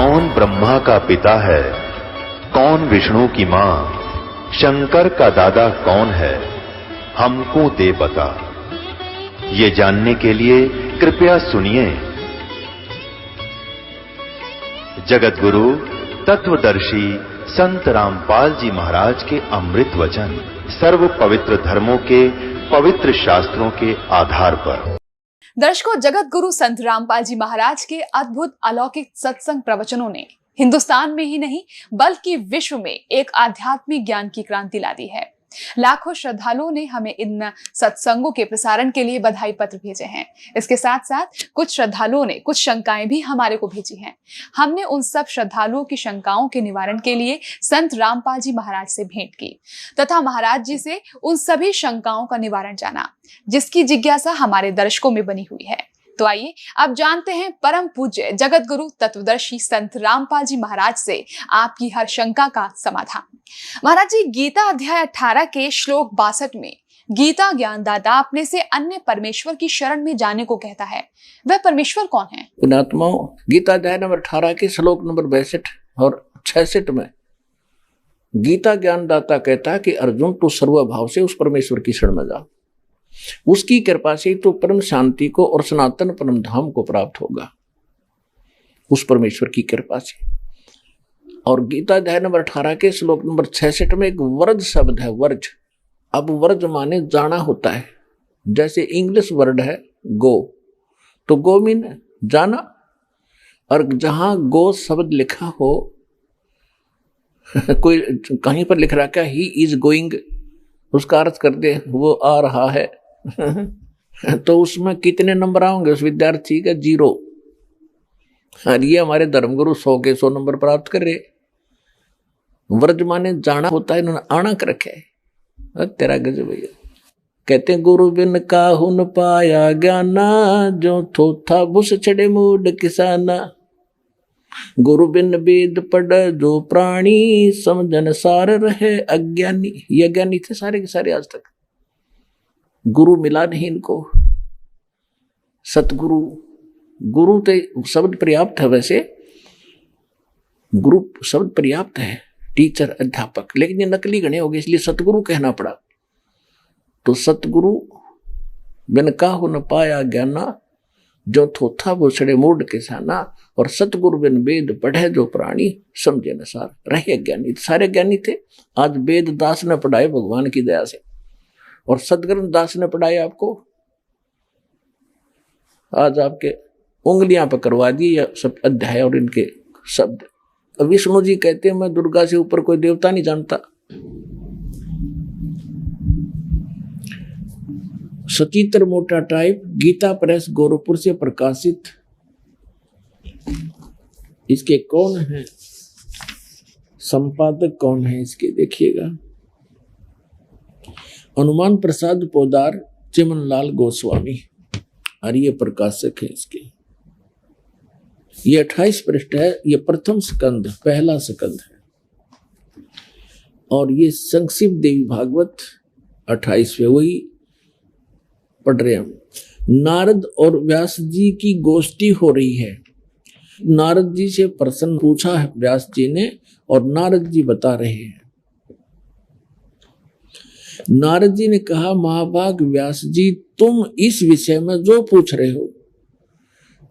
कौन ब्रह्मा का पिता है, कौन विष्णु की मां, शंकर का दादा कौन है, हमको दे बता। ये जानने के लिए कृपया सुनिए। जगत गुरु तत्वदर्शी संत रामपाल जी महाराज के अमृत वचन सर्व पवित्र धर्मों के पवित्र शास्त्रों के आधार पर। दर्शकों, जगत गुरु संत रामपाल जी महाराज के अद्भुत अलौकिक सत्संग प्रवचनों ने हिंदुस्तान में ही नहीं बल्कि विश्व में एक आध्यात्मिक ज्ञान की क्रांति ला दी है। लाखों श्रद्धालुओं ने हमें इन सत्संगों के प्रसारण के लिए बधाई पत्र भेजे हैं। इसके साथ साथ कुछ श्रद्धालुओं ने कुछ शंकाएं भी हमारे को भेजी हैं। हमने उन सब श्रद्धालुओं की शंकाओं के निवारण के लिए संत रामपाल जी महाराज से भेंट की तथा महाराज जी से उन सभी शंकाओं का निवारण जाना, जिसकी जिज्ञासा हमारे दर्शकों में बनी हुई है। तो आइए अब जानते हैं परम पूज्य जगत गुरु तत्वदर्शी संत रामपाल जी महाराज से आपकी हर शंका का समाधान। महाराज जी, गीता अध्याय 18 के श्लोक 62 में गीता ज्ञानदाता अपने से अन्य परमेश्वर की शरण में जाने को कहता है। वह परमेश्वर कौन है? पुण्यात्माओं, गीता अध्याय नंबर 18 के श्लोक नंबर 62 और 66 में गीता ज्ञानदाता कहता है कि अर्जुन तू सर्वभाव से उस परमेश्वर की शरण में जा, उसकी कृपा से तो परम शांति को और सनातन परम धाम को प्राप्त होगा, उस परमेश्वर की कृपा से। और गीता अध्याय नंबर 18 के श्लोक नंबर 66 में एक वर्ज शब्द है, वर्ज। अब वर्ज माने जाना होता है। जैसे इंग्लिश वर्ड है गो, तो गो मीन जाना, और जहां गो शब्द लिखा हो कोई कहीं पर लिख रखा है ही इज गोइंग, उसका अर्थ कर दे वो आ रहा है तो उसमें कितने नंबर आएंगे उस विद्यार्थी का? 0। और ये हमारे धर्मगुरु 100 के 100 नंबर प्राप्त कर रहे। वर्ज माने जाना होता है, इन्होंने आना कर रखा है। तेरा गजब भैया। कहते हैं गुरु बिन काहू न पाया ज्ञाना, जो थोथा बुस छड़े मूड किसाना। गुरु बिन वेद पढ़ जो प्राणी, समझन सार रहे अज्ञानी। ये अज्ञानी थे सारे के सारे आज तक। गुरु मिला नहीं इनको, सतगुरु। गुरु तो शब्द पर्याप्त है, वैसे गुरु शब्द पर्याप्त है, टीचर अध्यापक, लेकिन ये नकली गणे हो गए, इसलिए सतगुरु कहना पड़ा। तो सतगुरु बिन काहू न पाया ज्ञाना, जो थोथा बोछड़े मूड किसाना। और सतगुरु बिन वेद पढ़े जो प्राणी, समझे न सार रहे ज्ञानी। सारे ज्ञानी थे। आज वेद दास ने पढ़ाए भगवान की दया से, और सदगुरु दास ने पढ़ाए आपको। आज आपके उंगलियां पर करवा दी या सब अध्याय और इनके शब्द। विष्णु जी कहते हैं मैं दुर्गा से ऊपर कोई देवता नहीं जानता। सचित्र मोटा टाइप, गीता प्रेस गोरखपुर से प्रकाशित। इसके कौन है संपादक, कौन है इसके देखिएगा, हनुमान प्रसाद पोदार, चिमनलाल गोस्वामी, और ये प्रकाशक है इसके। ये 28 पृष्ठ है, ये प्रथम स्कंद, पहला स्कंद है। और ये संक्षिप्त देवी भागवत 28वें, वही पढ़ रहे हम। नारद और व्यास जी की गोष्ठी हो रही है। नारद जी से प्रश्न पूछा है व्यास जी ने, और नारद जी बता रहे हैं। नारद जी ने कहा, महाभाग व्यास जी, तुम इस विषय में जो पूछ रहे हो,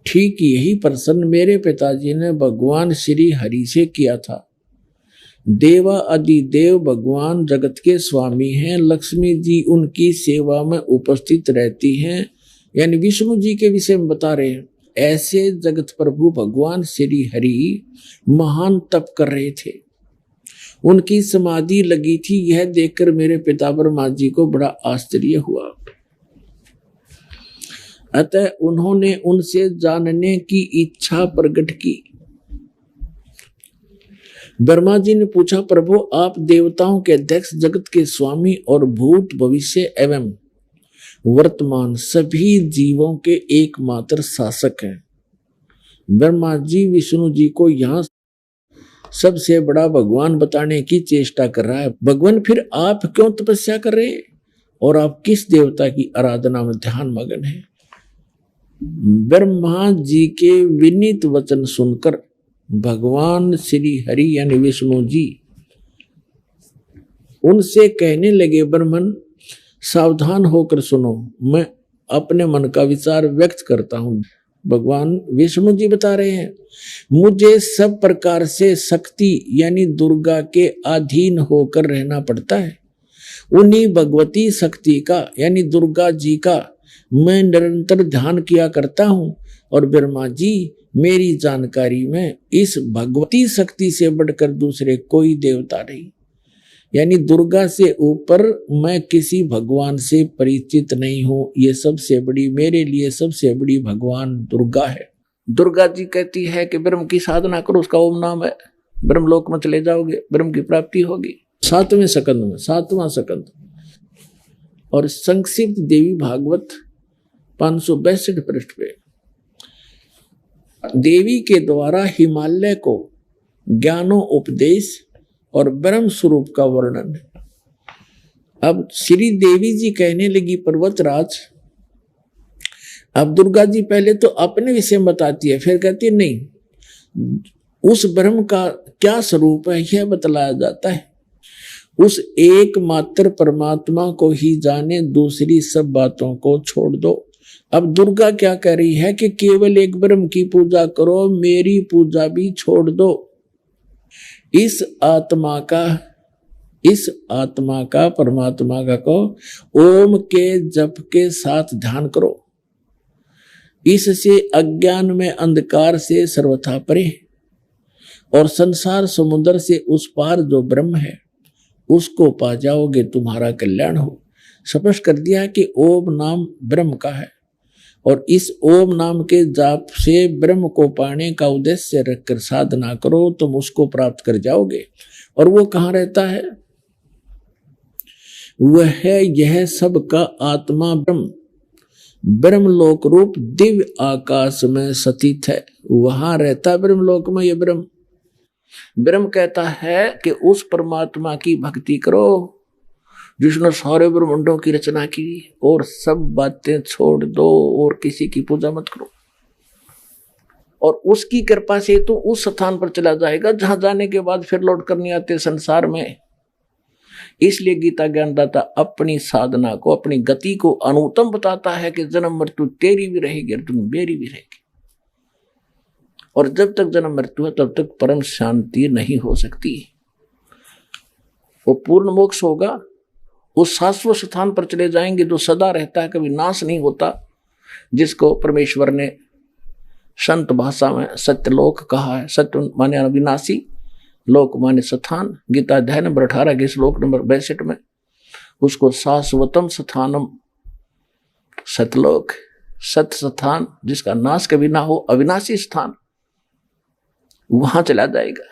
ठीक यही प्रश्न मेरे पिताजी ने भगवान श्री हरि से किया था। देवा अधिदेव भगवान जगत के स्वामी हैं, लक्ष्मी जी उनकी सेवा में उपस्थित रहती हैं। यानी विष्णु जी के विषय में बता रहे हैं। ऐसे जगत प्रभु भगवान श्री हरि महान तप कर रहे थे, उनकी समाधि लगी थी। यह देखकर मेरे पिता ब्रह्मा जी को बड़ा आश्चर्य हुआ। अतः उन्होंने उनसे जानने की इच्छा प्रकट की। ब्रह्मा जी ने पूछा, प्रभु आप देवताओं के अध्यक्ष, जगत के स्वामी और भूत भविष्य एवं वर्तमान सभी जीवों के एकमात्र शासक हैं। ब्रह्मा जी विष्णु जी को यहाँ सबसे बड़ा भगवान बताने की चेष्टा कर रहा है। भगवान फिर आप क्यों तपस्या कर रहे हैं और आप किस देवता की आराधना में ध्यान मगन है? ब्रह्मा जी के विनीत वचन सुनकर भगवान श्री हरि यानी विष्णु जी उनसे कहने लगे, ब्राह्मण सावधान होकर सुनो, मैं अपने मन का विचार व्यक्त करता हूं। भगवान विष्णु जी बता रहे हैं, मुझे सब प्रकार से शक्ति यानी दुर्गा के अधीन होकर रहना पड़ता है। उन्हीं भगवती शक्ति का यानी दुर्गा जी का मैं निरंतर ध्यान किया करता हूं। और ब्रह्मा जी, मेरी जानकारी में इस भगवती शक्ति से बढ़कर दूसरे कोई देवता नहीं, यानी दुर्गा से ऊपर मैं किसी भगवान से परिचित नहीं हूं। ये सबसे बड़ी, मेरे लिए सबसे बड़ी भगवान दुर्गा है। दुर्गा जी कहती है कि ब्रह्म की साधना करो, उसका ओम नाम है, ब्रह्मलोक में चले जाओगे, ब्रह्म की प्राप्ति होगी। 7वें स्कंद में, 7वां स्कंद। और संक्षिप्त देवी भागवत 562 पृष्ठ पे देवी के द्वारा हिमालय को ज्ञानोपदेश और ब्रह्म स्वरूप का वर्णन है। अब श्री देवी जी कहने लगी, पर्वतराज, अब दुर्गा जी पहले तो अपने विषय में बताती है, फिर कहती है नहीं, उस ब्रह्म का क्या स्वरूप है यह बतलाया जाता है। उस एकमात्र परमात्मा को ही जाने, दूसरी सब बातों को छोड़ दो। अब दुर्गा क्या कह रही है कि केवल एक ब्रह्म की पूजा करो, मेरी पूजा भी छोड़ दो। इस आत्मा का परमात्मा का को ओम के जप के साथ ध्यान करो। इससे अज्ञान में अंधकार से सर्वथा परे और संसार समुद्र से उस पार जो ब्रह्म है उसको पा जाओगे, तुम्हारा कल्याण हो। स्पष्ट कर दिया कि ओम नाम ब्रह्म का है और इस ओम नाम के जाप से ब्रह्म को पाने का उद्देश्य रखकर साधना करो, तुम उसको प्राप्त कर जाओगे। और वो कहाँ रहता है? वह है यह सबका आत्मा ब्रह्म, ब्रह्मलोक रूप दिव्य आकाश में स्थित है। वहां रहता ब्रह्मलोक में ये ब्रह्म। ब्रह्म कहता है कि उस परमात्मा की भक्ति करो जिसने सारे ब्रह्मांडों की रचना की, और सब बातें छोड़ दो और किसी की पूजा मत करो। और उसकी कृपा से तो उस स्थान पर चला जाएगा जहां जाने के बाद फिर लौट कर नहीं आते संसार में। इसलिए गीता ज्ञानदाता अपनी साधना को, अपनी गति को अनुत्तम बताता है कि जन्म मृत्यु तेरी भी रहेगी और तुम मेरी भी रहेगी। और जब तक जन्म मृत्यु है तब तक परम शांति नहीं हो सकती। वो पूर्ण मोक्ष होगा, उस शाश्वत स्थान पर चले जाएंगे जो सदा रहता है, कभी नाश नहीं होता, जिसको परमेश्वर ने संत भाषा में सत्यलोक कहा है। सत्य माने अविनाशी, लोक माने स्थान। गीता अध्याय नंबर 18 के श्लोक नंबर 62 में उसको शाश्वतम स्थानम, सतलोक, सत्य स्थान जिसका नाश कभी ना हो, अविनाशी स्थान, वहां चला जाएगा।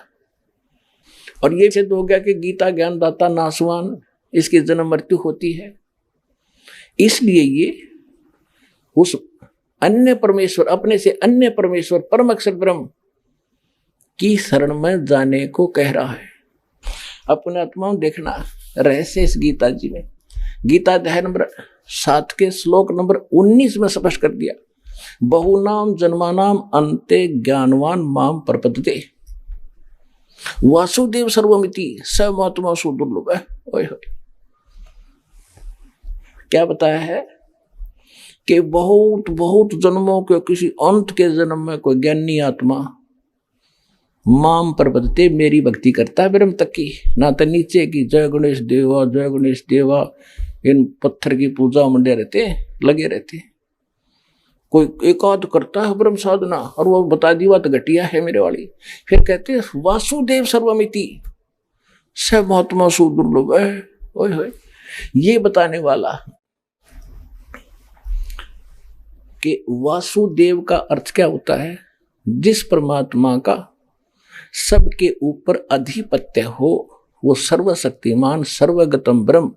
और ये सिद्ध हो गया कि गीता ज्ञानदाता नाशवान, इसकी जन्म मृत्यु होती है। इसलिए ये उस अन्य परमेश्वर, अपने से अन्य परमेश्वर परम अक्षर ब्रह्म की शरण में जाने को कह रहा है। अपने आत्मा में देखना रहस्य इस गीता जी में। गीता अध्याय नंबर 7 के श्लोक नंबर 19 में स्पष्ट कर दिया, बहुनाम जन्मानाम अन्ते ज्ञानवान माम प्रपद्यते वासुदेव सर्वमिति स महात्मा सुदुर्लभ है। ओए होए, क्या बताया है कि बहुत बहुत जन्मों के किसी अंत के जन्म में कोई ज्ञानी आत्मा माम प्रपद्यते, मेरी भक्ति करता है ब्रह्म तक की, ना तो नीचे की जय गणेश देवा जय गणेश देवा, इन पत्थर की पूजा मंडे रहते, लगे रहते। कोई एकाध करता है ब्रह्म साधना और वो बता दी बात घटिया है मेरे वाली, फिर कहते हैं वासुदेव सर्वमिति स महात्मा सुदुर्लभ है। ओए होए, ये बताने वाला कि वासुदेव का अर्थ क्या होता है? जिस परमात्मा का सबके ऊपर अधिपत्य हो, वो सर्वशक्तिमान सर्वगतम ब्रह्म,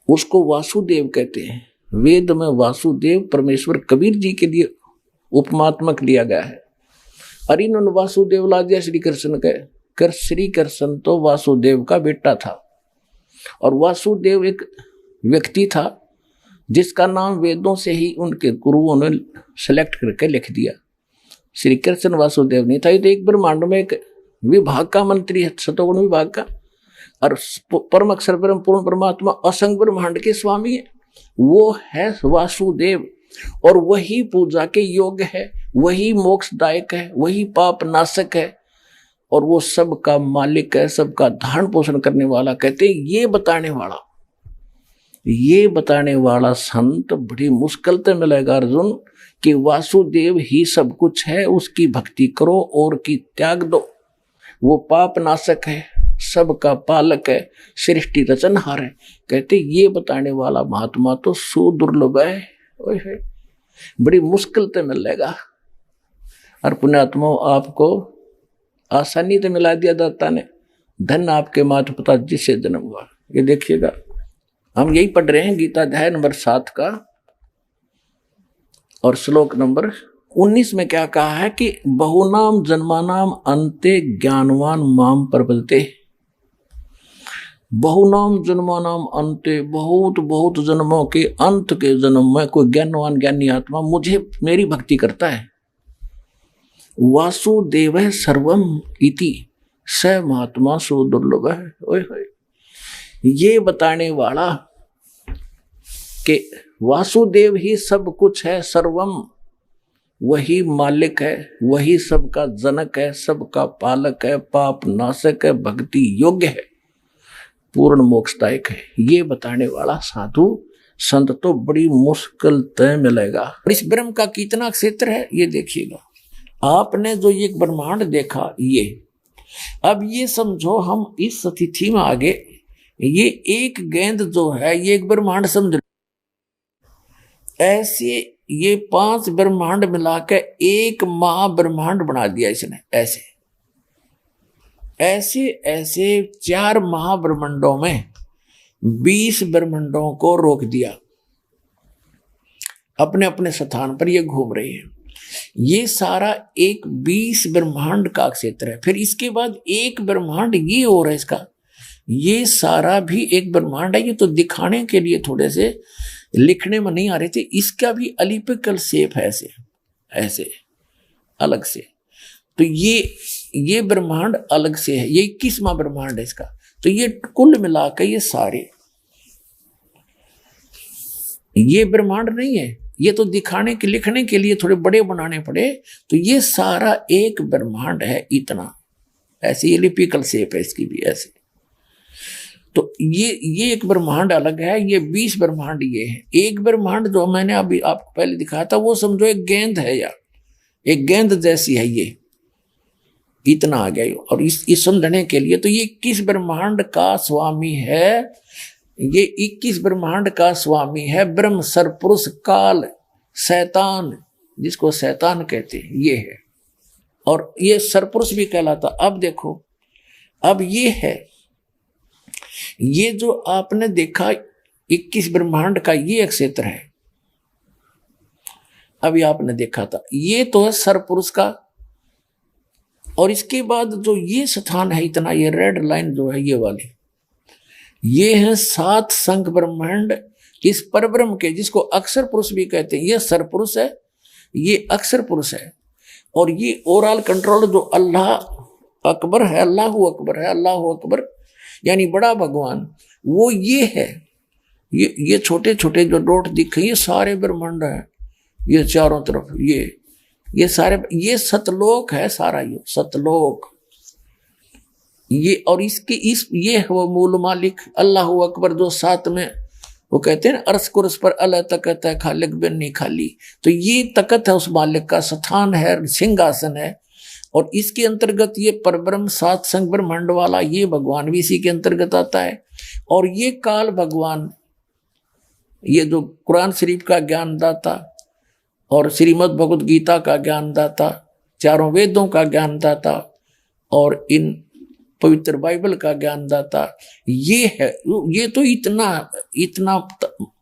उसको वासुदेव कहते हैं। वेद में वासुदेव परमेश्वर कबीर जी के लिए उपमात्मक लिया गया है। और इन्होंने वासुदेव ला दिया श्री कृष्ण के, कर श्री कृष्ण तो वासुदेव का बेटा था। और वासुदेव एक व्यक्ति था जिसका नाम वेदों से ही उनके गुरुओं ने सेलेक्ट करके लिख दिया। श्री कृष्ण वासुदेव नहीं था, ये तो एक ब्रह्मांड में एक विभाग का मंत्री है, सतोगुण विभाग का। और परम अक्षर ब्रह्म पूर्ण परमात्मा असंग ब्रह्मांड के स्वामी है, वो है वासुदेव। और वही पूजा के योग्य है, वही मोक्षदायक है, वही पाप नाशक है, और वो सबका मालिक है, सबका धारण पोषण करने वाला। कहते हैं ये बताने वाला संत बड़ी मुश्किल से मिलेगा अर्जुन, कि वासुदेव ही सब कुछ है, उसकी भक्ति करो और की त्याग दो। वो पाप नाशक है, सबका पालक है, सृष्टि रचनहार है। कहते ये बताने वाला महात्मा तो सुदुर्लभ है, बड़ी मुश्किल से मिलेगा। और पुण्यात्मा आपको आसानी से मिला दिया दाता ने, धन आपके माता पिता जिससे जन्म हुआ। ये देखिएगा, हम यही पढ़ रहे हैं गीता अध्याय नंबर 7 का, और श्लोक नंबर 19 में क्या कहा है कि बहुनाम जन्मानाम अंते ज्ञानवान माम प्रपद्यते। बहुनाम जन्मानाम अंते, बहुत बहुत जन्मों के अंत के जन्म में कोई ज्ञानवान ज्ञानी आत्मा मुझे मेरी भक्ति करता है। वासुदेव सर्वम इति स महात्मा सुदुर्लभ है। ओए होए, ये बताने वाला कि वासुदेव ही सब कुछ है, सर्वम, वही मालिक है, वही सबका जनक है, सबका पालक है, पाप नाशक है, भक्ति योग्य है, पूर्ण मोक्षदायक है। ये बताने वाला साधु संत तो बड़ी मुश्किल तय मिलेगा। इस ब्रह्म का कितना क्षेत्र है ये देखिएगा। आपने जो ये ब्रह्मांड देखा, ये अब ये समझो हम इस स्थिति में आगे, ये एक गेंद जो है ये एक ब्रह्मांड समझ, ऐसे ये 5 ब्रह्मांड मिलाकर एक महाब्रह्मांड बना दिया इसने। ऐसे ऐसे ऐसे 4 महाब्रह्मांडों में 20 ब्रह्मांडों को रोक दिया, अपने अपने स्थान पर ये घूम रहे हैं। ये सारा एक 20 ब्रह्मांड का क्षेत्र है। फिर इसके बाद एक ब्रह्मांड ये और है इसका, ये सारा भी एक ब्रह्मांड है। ये तो दिखाने के लिए थोड़े से लिखने में नहीं आ रहे थे। इसका भी एलिप्टिकल शेप है, ऐसे ऐसे अलग से। तो ये ब्रह्मांड अलग से है, ये 21वां ब्रह्मांड है इसका। तो ये कुल मिलाकर ये सारे, ये ब्रह्मांड नहीं है, ये तो दिखाने के लिखने के लिए थोड़े बड़े बनाने पड़े। तो ये सारा एक ब्रह्मांड है इतना, ऐसे एलिप्टिकल शेप है इसकी भी ऐसे। तो ये एक ब्रह्मांड अलग है, ये 20 ब्रह्मांड ये है। एक ब्रह्मांड जो मैंने अभी आपको पहले दिखाया था वो समझो एक गेंद है, या एक गेंद जैसी है, ये इतना आ गया। और इस समझने के लिए तो ये 21 ब्रह्मांड का स्वामी है, ये 21 ब्रह्मांड का स्वामी है ब्रह्म, सरपुरुष, काल, शैतान, जिसको शैतान कहते हैं, ये है। और ये सरपुरुष भी कहलाता। अब देखो, अब ये है, ये जो आपने देखा 21 ब्रह्मांड का ये एक क्षेत्र है, अभी आपने देखा था, ये तो है सरपुरुष का। और इसके बाद जो ये स्थान है इतना, ये रेड लाइन जो है ये वाली, ये है 7 संख ब्रह्मांड इस परब्रह्म के, जिसको अक्षर पुरुष भी कहते हैं। ये सरपुरुष है, ये अक्षर पुरुष है। और ये ओवरऑल कंट्रोल जो अल्लाह अकबर है, अल्लाहु अकबर है, अल्लाहु अकबर यानी बड़ा भगवान, वो ये है। ये छोटे छोटे जो डॉट दिखे ये सारे ब्रह्मांड है, ये चारों तरफ ये सारे, ये सतलोक है सारा, ये सतलोक ये। और इसके ये है वो मूल मालिक अल्लाहु अकबर, जो 7 में वो कहते हैं अर्श कुर्स पर अल्लाह तकत है, खालिक बिन नहीं खाली। तो ये तकत है उस मालिक का, स्थान है, सिंहासन है। और इसके अंतर्गत ये परब्रह्म 7 संग ब्रह्मांड वाला ये भगवान भी इसी के अंतर्गत आता है। और ये काल भगवान, ये जो कुरान शरीफ का ज्ञानदाता और श्रीमद् भगवद गीता का ज्ञानदाता, चारों वेदों का ज्ञानदाता और इन पवित्र बाइबल का ज्ञानदाता, ये है। ये तो इतना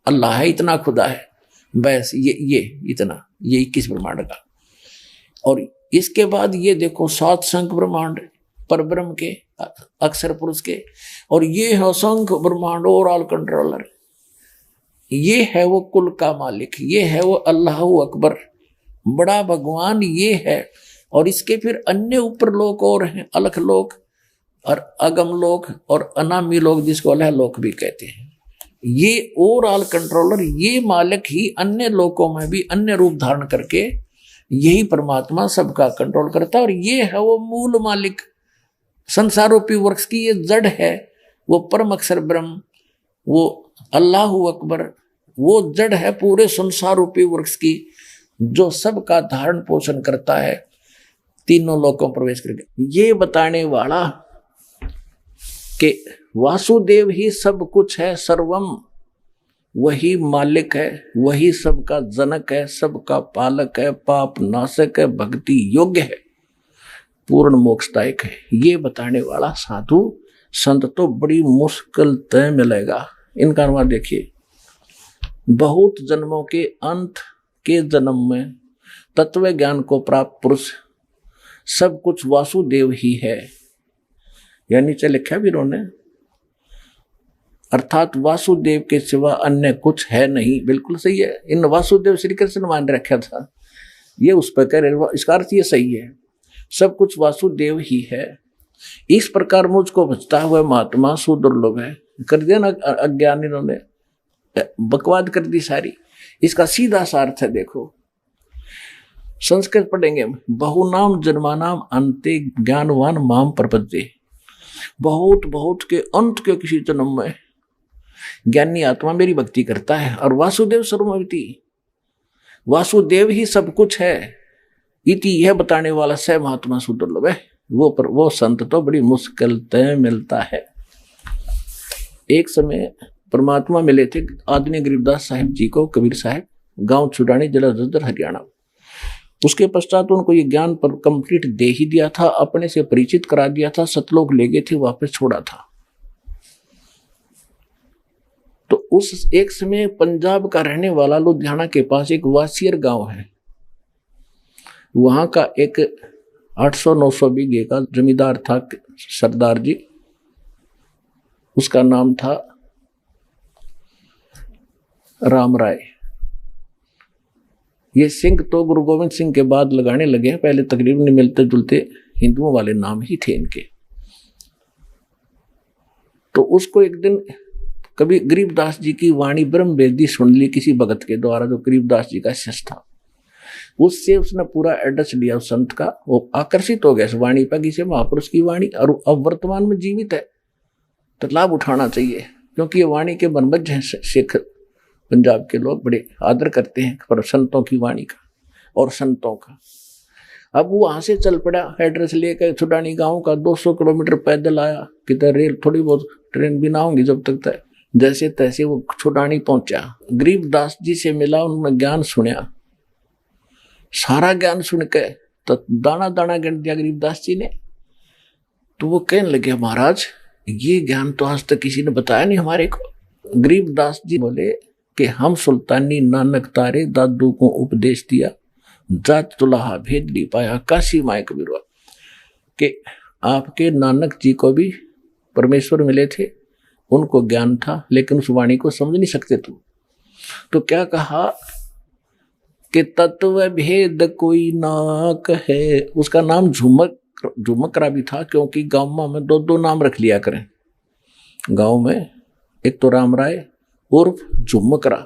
अल्लाह है, इतना खुदा है, बस ये इतना, ये 21 ब्रह्मांड का। और इसके बाद ये देखो 7 संख ब्रह्मांड परब्रह्म के, अक्षर पुरुष के। और ये है असंख्य ब्रह्मांड ओवरऑल कंट्रोलर, ये है वो कुल का मालिक, ये है वो अल्लाहु अकबर, बड़ा भगवान ये है। और इसके फिर अन्य ऊपर लोक और हैं, अलख लोक और अगम लोक और अनामी लोक, जिसको अलह लोक भी कहते हैं। ये ओवरऑल कंट्रोलर, ये मालिक ही अन्य लोकों में भी अन्य रूप धारण करके यही परमात्मा सबका कंट्रोल करता है। और ये है वो मूल मालिक, संसार रूपी वृक्ष की ये जड़ है, वो परम अक्षर ब्रह्म, वो अल्लाहु अकबर, वो जड़ है पूरे संसार रूपी वृक्ष की, जो सबका धारण पोषण करता है, तीनों लोकों में प्रवेश करके। ये बताने वाला कि वासुदेव ही सब कुछ है, सर्वम, वही मालिक है, वही सबका जनक है, सबका पालक है, पाप नाशक है, भक्ति योग्य है, पूर्ण मोक्षदायक है। ये बताने वाला साधु संत तो बड़ी मुश्किल तय मिलेगा। इनका अनुवाद देखिए, बहुत जन्मों के अंत के जन्म में तत्व ज्ञान को प्राप्त पुरुष सब कुछ वासुदेव ही है। यानी नीचे लिखा भी उन्होंने, अर्थात वासुदेव के सिवा अन्य कुछ है नहीं। बिल्कुल सही है, इन वासुदेव श्री कृष्ण मान रखा था, ये उस पर कह रहे, इसका अर्थ ये सही है, सब कुछ वासुदेव ही है। इस प्रकार मुझको बचता हुआ महात्मा सुदुर्लभ है। कर दिया ना अज्ञान, इन्होंने बकवाद कर दी सारी। इसका सीधा सा अर्थ है, देखो संस्कृत पढ़ेंगे, बहुनाम जन्मानाम अंते ज्ञानवान माम प्रपद्ये। बहुत बहुत के अंत के किसी जन्म में ज्ञानी आत्मा मेरी भक्ति करता है। और वासुदेव सर्वमति, वासुदेव ही सब कुछ है, इति यह बताने वाला स महात्मा सुदुर्लभ है। वो संत तो बड़ी मुश्किल तय मिलता है। एक समय परमात्मा मिले थे आदरणीय गरीबदास साहिब जी को, कबीर साहब, गांव छुड़ानी, जिला जज्जर, हरियाणा। उसके पश्चात उनको ये ज्ञान पर कंप्लीट दे ही दिया था, अपने से परिचित करा दिया था, सतलोक ले गए थे, वापस छोड़ा था। तो उस एक समय पंजाब का रहने वाला लुधियाना के पास एक वासियर गांव है, वहां का एक 800-900 बीघे का जमींदार था सरदार जी, उसका नाम था राम राय। ये सिंह तो गुरु गोविंद सिंह के बाद लगाने लगे हैं, पहले तकरीबन मिलते जुलते हिंदुओं वाले नाम ही थे इनके। तो उसको एक दिन कभी गरीबदास जी की वाणी ब्रह्म वेदी सुन ली किसी भगत के द्वारा, जो गरीबदास जी का शिष्य था। उससे उसने पूरा एड्रेस लिया उस संत का, वो आकर्षित हो गया इस वाणी पर, किसी महापुरुष की वाणी, और अब वर्तमान में जीवित है तो लाभ उठाना चाहिए, क्योंकि ये वाणी के बनबज हैं। सिख पंजाब के लोग बड़े आदर करते हैं पर संतों की वाणी का और संतों का। अब वो वहां से चल पड़ा एड्रेस लेकर छुड़ानी गांव का, 200 किलोमीटर पैदल आया, किधर रेल थोड़ी बहुत ट्रेन भी ना होंगी जब तक तय। जैसे तैसे वो छुड़ानी पहुंचा, गरीबदास जी से मिला, उन्होंने ज्ञान सुना, सारा ज्ञान सुन के तो दाना दाना गिन दिया गरीबदास जी ने। तो वो कहने लगे, महाराज ये ज्ञान तो आज तक किसी ने बताया नहीं हमारे को। गरीबदास जी बोले कि हम सुल्तानी नानक तारे दादू को उपदेश दिया, जात तुलाहा भेद ली पाया काशी माए कबीरवा, कि आपके नानक जी को भी परमेश्वर मिले थे, उनको ज्ञान था, लेकिन उस वाणी को समझ नहीं सकते तुम। तो क्या कहा कि तत्व भेद कोई ना कहे। उसका नाम झुमकरा भी था, क्योंकि गांव में 2-2 नाम रख लिया करें गांव में, एक तो राम राय उर्फ झुमकरा,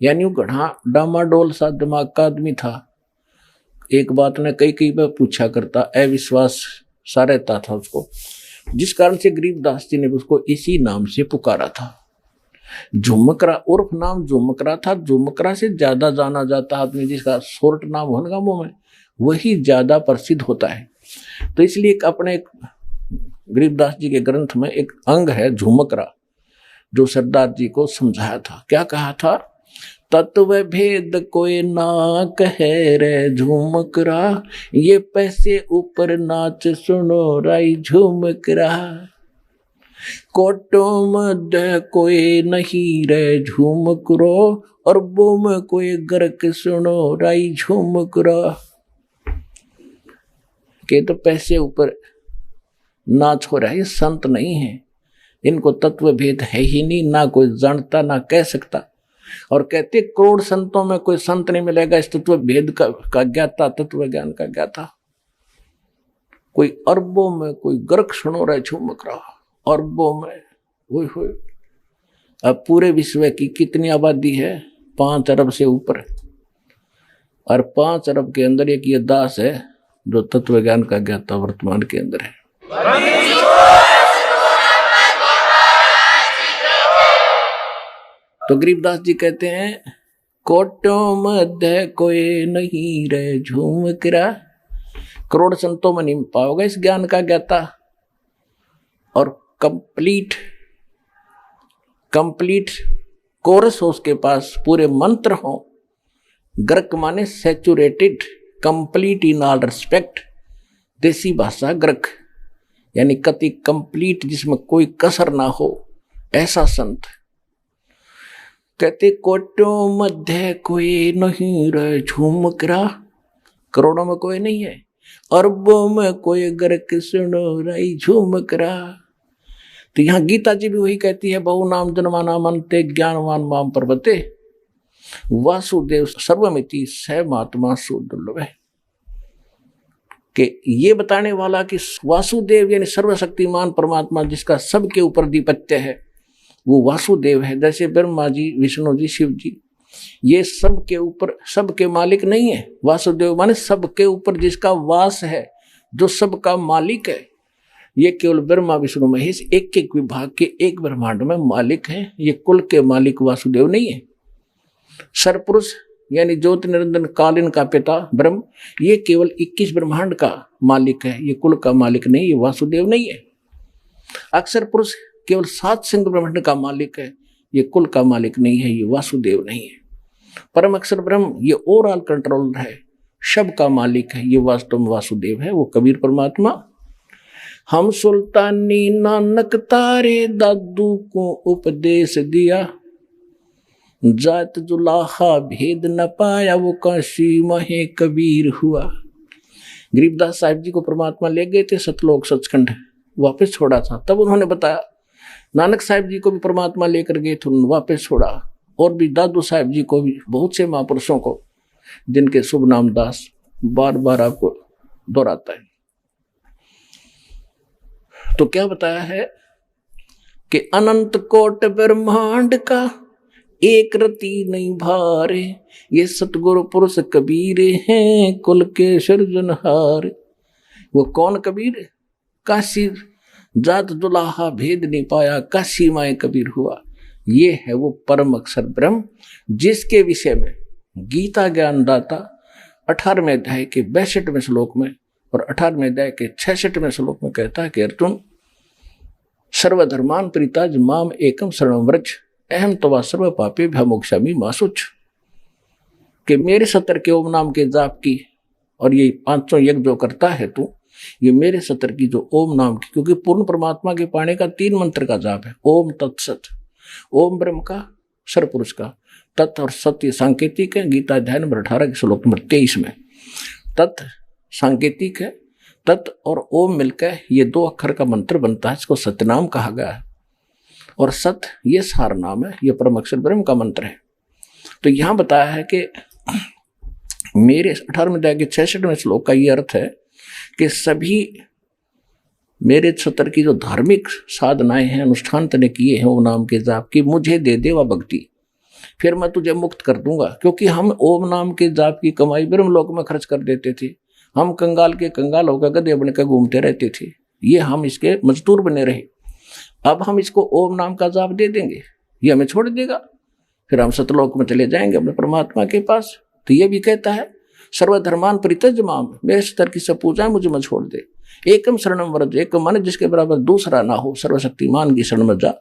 यानी वो गढ़ा डामाडोल सा दिमाग का आदमी था। एक बात ने कई बार पूछा करता, अविश्वास सा रहता था उसको, जिस कारण से गरीबदास जी ने उसको इसी नाम से पुकारा था। झुमकरा उर्फ नाम झुमकरा था। झुमकरा से ज्यादा जाना जाता आदमी जिसका शॉर्ट नाम होने गांवों में, वही ज्यादा प्रसिद्ध होता है। तो इसलिए अपने गरीबदास जी के ग्रंथ में एक अंग है झुमकरा, जो सरदार जी को समझाया था। क्या कहा था? तत्व भेद कोई ना कहे रे झुमकरा, ये पैसे ऊपर नाच सुनो राई झुमकरा, कोटो मध्य कोई नहीं रे झुमकरो, और बो में कोई गर्क सुनो राई झुमकरा। के तो पैसे ऊपर नाच हो रहा है, ये संत नहीं है, इनको तत्व भेद है ही नहीं, ना कोई जानता ना कह सकता। और कहते करोड़ संतों में कोई संत नहीं मिलेगा इस तत्व भेद का ज्ञाता, तत्व ज्ञान का ज्ञाता। कोई अरबों में कोई गर्क सुनो रहे झुमक रहा, अरबों में। हुए अब पूरे विश्व की कितनी आबादी है? 5 अरब से ऊपर। और 5 अरब के अंदर एक ये दास है जो तत्व ज्ञान का ज्ञाता वर्तमान के अंदर है। तो गरीबदास जी कहते हैं कोटों मध्य कोई नहीं रे झूम करा। करोड़ संतों में नहीं पाओगे इस ज्ञान का ज्ञाता। और कंप्लीट कोरस हो उसके पास, पूरे मंत्र हो। ग्रक माने saturated, complete in all respect. देसी भाषा ग्रक यानी कति कंप्लीट, जिसमें कोई कसर ना हो, ऐसा संत। कहते कोटों मध्य कोई नहीं रे झूम करा। करोड़ों में कोई नहीं है, अरबों में कोई गर्क सुनो रही झूम करा। तो यहाँ गीता जी भी वही कहती है, बहु नाम जन्माना मनते ज्ञानवान माम पर्वते वासुदेव सर्वमिति स महात्मा सुदुर्लभ। कि ये बताने वाला कि वासुदेव यानी सर्वशक्तिमान परमात्मा जिसका सबके ऊपर अधिपत्य है, वो वासुदेव है। जैसे ब्रह्मा जी, विष्णु जी, शिव जी, ये सबके ऊपर, सबके मालिक नहीं है। वासुदेव माने सबके ऊपर जिसका वास है, जो सबका मालिक है। ये केवल ब्रह्मा विष्णु महेश एक एक विभाग के एक ब्रह्मांड में मालिक है। ये कुल के मालिक वासुदेव नहीं है। सरपुरुष यानी ज्योति निरंजन कालीन का पिता ब्रह्म, ये केवल 21 ब्रह्मांड का मालिक है। ये कुल का मालिक नहीं, ये वासुदेव नहीं है। अक्षर पुरुष केवल 7 सिंह ब्रह्मांड का मालिक है। ये कुल का मालिक नहीं है, ये वासुदेव नहीं है। परम अक्षर ब्रह्म ये ओवरऑल कंट्रोलर है, सब का मालिक है। ये वास्तव में वासुदेव है, वो कबीर परमात्मा। हम सुल्तानी नानक तारे दादू को उपदेश दिया, जात जुलाहा भेद न पाया वो काशी महे कबीर हुआ। गरीबदास साहिब जी को परमात्मा ले गए थे सतलोक सचखंड, वापस छोड़ा था, तब उन्होंने बताया। नानक साहिब जी को भी परमात्मा लेकर गए थे, उन्होंने वापस छोड़ा। और भी दादू साहिब जी को भी, बहुत से महापुरुषों को जिनके शुभ नाम दास बार बार आपको दोहराता है। तो क्या बताया है कि अनंत कोट ब्रह्मांड का एक रति नहीं भारे, ये सतगुरु पुरुष कबीर हैं कुल के सृजनहार। वो कौन कबीर? काशी जात दुलाहा भेद नहीं पाया, काशी माए कबीर हुआ। ये है वो परम अक्षर ब्रह्म, जिसके विषय में गीता ज्ञानदाता 18वें अध्याय के 62वें श्लोक में और 18वें अध्याय के 66वें श्लोक में कहता है कि अर्जुन सर्वधर्मान परिताज माम एकम शरणं व्रज अहम तवा सर्व पापे भयमोक्षामि मा शुच। कि मेरे 70 के ओम नाम के जाप की और ये 500 यज्ञ जो करता है तू, ये मेरे 70 की जो ओम नाम की, क्योंकि पूर्ण परमात्मा के पाने का 3 मंत्र का जाप है। ओम तत्सत, ओम ब्रह्म का, सरपुरुष का, तत् और सत्य सांकेतिक है। गीता अध्याय नंबर 18 के श्लोक नंबर 23 में तत् सांकेतिक है। तत् और ओम मिलकर ये 2 अक्षर का मंत्र बनता है, इसको सत्यनाम कहा गया है। और सत ये सार नाम है, ये परम अक्षर ब्रह्म का मंत्र है। तो यहां बताया है कि मेरे 18वें अध्याय के 66वें श्लोक का ये अर्थ है कि सभी मेरे 70 की जो धार्मिक साधनाएं हैं, अनुष्ठान तने किए हैं ओम नाम के जाप की, मुझे दे दे वह भक्ति, फिर मैं तुझे मुक्त कर दूंगा। क्योंकि हम ओम नाम के जाप की कमाई ब्रह्मलोक में खर्च कर देते थे। हम कंगाल के कंगाल होकर गधे बनकर घूमते रहते थे, ये हम इसके मजदूर बने रहे। अब हम इसको ओम नाम का जाप दे देंगे, ये हमें छोड़ देगा, फिर हम सतलोक में चले जाएंगे अपने परमात्मा के पास। तो ये भी कहता है सर्वधर्मान परित्यज माम, मेरे 70 की सब पूजाएं मुझे मत छोड़ दे। एकम शरणम व्रज, एक मन जिसके बराबर दूसरा ना हो, सर्वशक्तिमान की शरण में जा,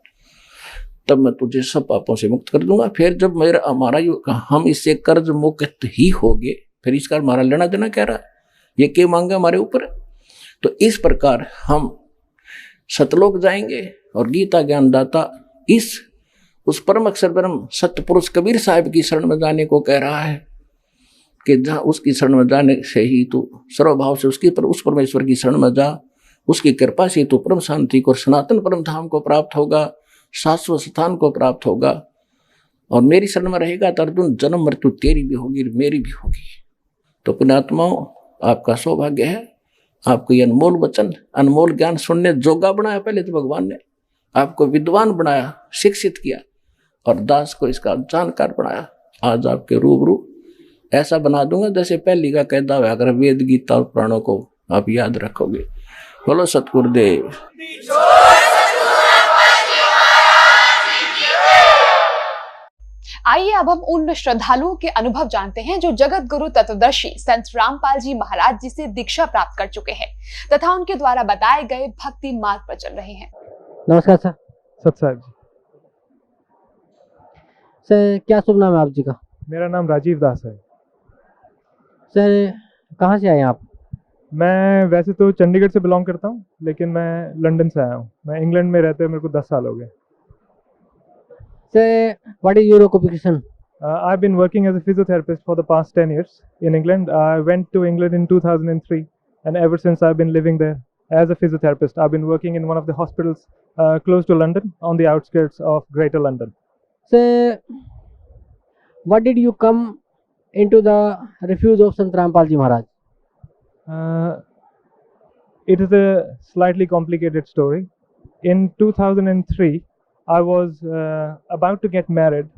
तब मैं तुझे सब पापों से मुक्त कर दूंगा। फिर जब मेरा हमारा हम इससे कर्ज मुक्त ही हो गए, फिर इसका हमारा लेना देना क्या रहा, ये क्या मांगे हमारे ऊपर। तो इस प्रकार हम सतलोक जाएंगे और गीता ज्ञानदाता इस उस परम अक्षर ब्रह्म सत्य पुरुष कबीर साहिब की शरण में जाने को कह रहा है कि जहाँ उसकी शरण में जाने से ही तू सर्वभाव से उस परमेश्वर की शरण में जा, उसकी कृपा से तू परम शांति को, सनातन परम धाम को प्राप्त होगा, शाश्वत स्थान को प्राप्त होगा। और मेरी शरण में रहेगा तो अर्जुन जन्म मृत्यु तेरी भी होगी मेरी भी होगी। तो पुण्यात्माओं, आपका सौभाग्य है, आपको ये अनमोल वचन अनमोल ज्ञान सुनने जोगा बनाया। पहले तो भगवान ने आपको विद्वान बनाया, शिक्षित किया, और दास को इसका जानकार बनाया। आज आपके रूबरू ऐसा बना दूंगा जैसे पहली का कहता हुआ, अगर वेद गीता और पुराणों को आप याद रखोगे। बोलो सतगुरुदेव। आइए अब हम उन श्रद्धालुओं के अनुभव जानते हैं जो जगत गुरु तत्वदर्शी संत रामपाल जी महाराज जी से दीक्षा प्राप्त कर चुके हैं तथा उनके द्वारा बताए गए भक्ति मार्ग पर चल रहे हैं। नमस्कार सर। सत साहब जी। सर क्या शुभ नाम है आप जी का? मेरा नाम राजीव दास है। सर कहाँ से आए आप? मैं वैसे तो चंडीगढ़ से बिलोंग करता हूँ, लेकिन मैं लंदन से आया हूँ। मैं इंग्लैंड में रहते हुए मेरे को 10 साल हो गए। Sir, what is your occupation? I've been working as a physiotherapist for the past 10 years in England. I went to England in 2003, and ever since I've been living there as a physiotherapist. I've been working in one of the hospitals close to London, on the outskirts of Greater London. Sir, what did you come into the refuge of Sant Rampal Ji Maharaj? It is a slightly complicated story. In 2003, I was about to get married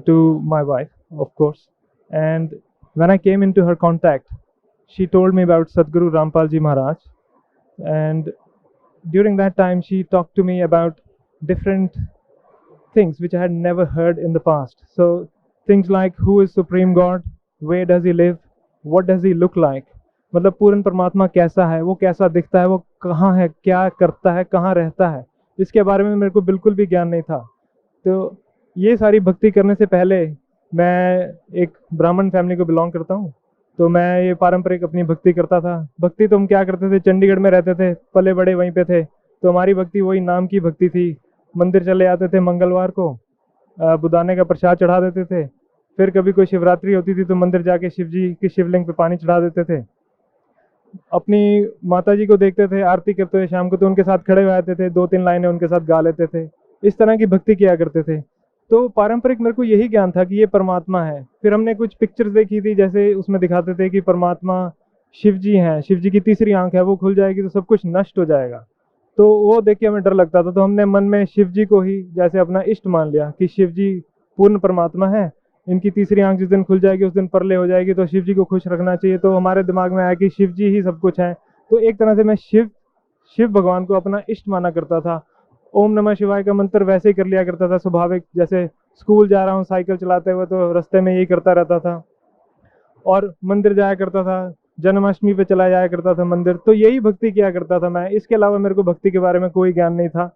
to my wife, of course, and when I came into her contact, she told me about Sadhguru Rampal Ji Maharaj, and during that time she talked to me about different things which I had never heard in the past. So things like who is Supreme God, where does he live, what does he look like, मतलब पूर्ण परमात्मा कैसा है, वो कैसा दिखता है, वो कहाँ है, क्या करता है, कहाँ रहता है, इसके बारे में मेरे को बिल्कुल भी ज्ञान नहीं था। तो ये सारी भक्ति करने से पहले मैं एक ब्राह्मण फैमिली को बिलोंग करता हूँ, तो मैं ये पारंपरिक अपनी भक्ति करता था। भक्ति तो हम क्या करते थे, चंडीगढ़ में रहते थे, पले बड़े वहीं पे थे, तो हमारी भक्ति वही नाम की भक्ति थी। मंदिर चले आते थे, मंगलवार को बुदाने का प्रसाद चढ़ा देते थे, फिर कभी कोई शिवरात्रि होती थी तो मंदिर जाके शिव जी की शिवलिंग पे पानी चढ़ा देते थे। अपनी माता जी को देखते थे आरती करते हुए शाम को, तो उनके साथ खड़े हो जाते थे, 2-3 लाइनें उनके साथ गा लेते थे। इस तरह की भक्ति किया करते थे। तो पारंपरिक मेरे को यही ज्ञान था कि ये परमात्मा है। फिर हमने कुछ पिक्चर्स देखी थी, जैसे उसमें दिखाते थे कि परमात्मा शिव जी हैं, शिव जी की तीसरी आंख है, वो खुल जाएगी तो सब कुछ नष्ट हो जाएगा। तो वो देख के हमें डर लगता था, तो हमने मन में शिव जी को ही जैसे अपना इष्ट मान लिया कि शिव जी पूर्ण परमात्मा है, इनकी तीसरी आंख जिस दिन खुल जाएगी उस दिन परले हो जाएगी, तो शिव जी को खुश रखना चाहिए। तो हमारे दिमाग में आया कि शिव जी ही सब कुछ है। तो एक तरह से मैं शिव भगवान को अपना इष्ट माना करता था। ओम नमः शिवाय का मंत्र वैसे ही कर लिया करता था स्वाभाविक, जैसे स्कूल जा रहा हूँ साइकिल चलाते हुए तो रास्ते में यही करता रहता था, और मंदिर जाया करता था, जन्माष्टमी पे चला जाया करता था मंदिर, तो यही भक्ति किया करता था मैं। इसके अलावा मेरे को भक्ति के बारे में कोई ज्ञान नहीं था।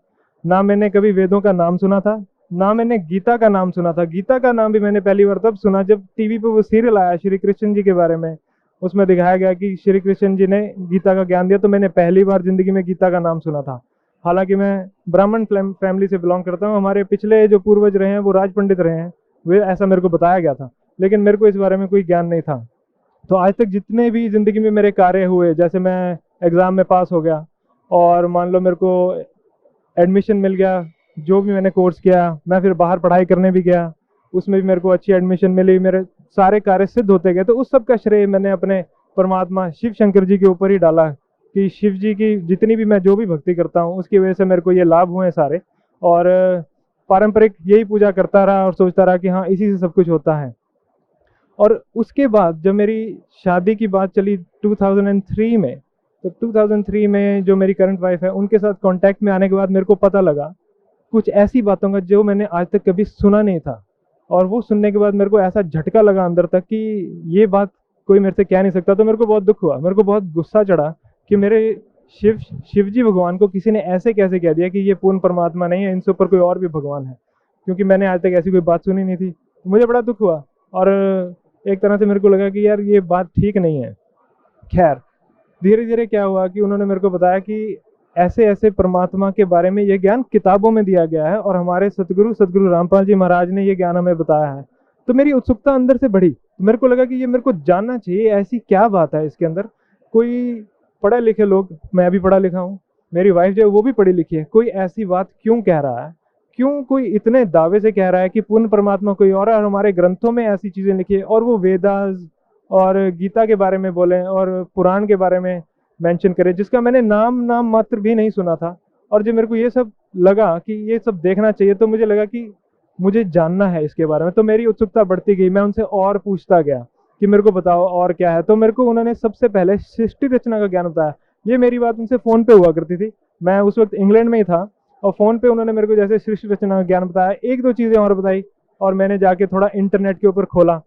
ना मैंने कभी वेदों का नाम सुना था, ना मैंने गीता का नाम सुना था। गीता का नाम भी मैंने पहली बार तब सुना जब टीवी पे वो सीरियल आया श्री कृष्ण जी के बारे में, उसमें दिखाया गया कि श्री कृष्ण जी ने गीता का ज्ञान दिया, तो मैंने पहली बार जिंदगी में गीता का नाम सुना था। हालांकि मैं ब्राह्मण फैमिली से बिलोंग करता हूँ, हमारे पिछले जो पूर्वज रहे हैं वो राज पंडित रहे हैं, वे ऐसा मेरे को बताया गया था, लेकिन मेरे को इस बारे में कोई ज्ञान नहीं था। तो आज तक जितने भी जिंदगी में मेरे कार्य हुए, जैसे मैं एग्ज़ाम में पास हो गया और मान लो मेरे को एडमिशन मिल गया, जो भी मैंने कोर्स किया, मैं फिर बाहर पढ़ाई करने भी गया, उसमें भी मेरे को अच्छी एडमिशन मिली, मेरे सारे कार्य सिद्ध होते गए। तो उस सब का श्रेय मैंने अपने परमात्मा शिव शंकर जी के ऊपर ही डाला कि शिव जी की जितनी भी मैं जो भी भक्ति करता हूँ उसकी वजह से मेरे को ये लाभ हुए सारे। और पारंपरिक यही पूजा करता रहा और सोचता रहा कि हाँ इसी से सब कुछ होता है। और उसके बाद जब मेरी शादी की बात चली 2003 में, तो 2003 में जो मेरी करंट वाइफ है उनके साथ कांटेक्ट में आने के बाद मेरे को पता लगा कुछ ऐसी बातों का जो मैंने आज तक कभी सुना नहीं था। और वो सुनने के बाद मेरे को ऐसा झटका लगा अंदर तक कि ये बात कोई मेरे से कह नहीं सकता। तो मेरे को बहुत दुख हुआ, मेरे को बहुत गुस्सा चढ़ा कि मेरे शिव जी भगवान को किसी ने ऐसे कैसे कह दिया कि ये पूर्ण परमात्मा नहीं है, इनसे ऊपर कोई और भी भगवान है, क्योंकि मैंने आज तक ऐसी कोई बात सुनी नहीं थी। मुझे बड़ा दुख हुआ और एक तरह से मेरे को लगा कि यार ये बात ठीक नहीं है। खैर धीरे धीरे क्या हुआ कि उन्होंने मेरे को बताया कि ऐसे ऐसे परमात्मा के बारे में ये ज्ञान किताबों में दिया गया है और हमारे सतगुरु रामपाल जी महाराज ने ये ज्ञान हमें बताया है। तो मेरी उत्सुकता अंदर से बढ़ी, मेरे को लगा कि ये मेरे को जानना चाहिए, ऐसी क्या बात है इसके अंदर। कोई पढ़े लिखे लोग, मैं भी पढ़ा लिखा हूँ, मेरी वाइफ जो है वो भी पढ़ी लिखी है, कोई ऐसी बात क्यों कह रहा है, क्यों कोई इतने दावे से कह रहा है कि पूर्ण परमात्मा कोई और है, और हमारे ग्रंथों में ऐसी चीजें लिखी है, और वो वेदास और गीता के बारे में बोले और पुराण के बारे में मेंशन करे, जिसका मैंने नाम मात्र भी नहीं सुना था। और जब मेरे को ये सब लगा कि ये सब देखना चाहिए, तो मुझे लगा कि मुझे जानना है इसके बारे में। तो मेरी उत्सुकता बढ़ती गई, मैं उनसे और पूछता गया कि मेरे को बताओ और क्या है। तो मेरे को उन्होंने सबसे पहले सृष्टि रचना का ज्ञान बताया। ये मेरी बात उनसे फ़ोन पे हुआ करती थी, मैं उस वक्त इंग्लैंड में ही था, और फ़ोन पे उन्होंने मेरे को जैसे सृष्टि रचना का ज्ञान बताया, एक दो चीज़ें और बताई, और मैंने जाके थोड़ा इंटरनेट के ऊपर खोला,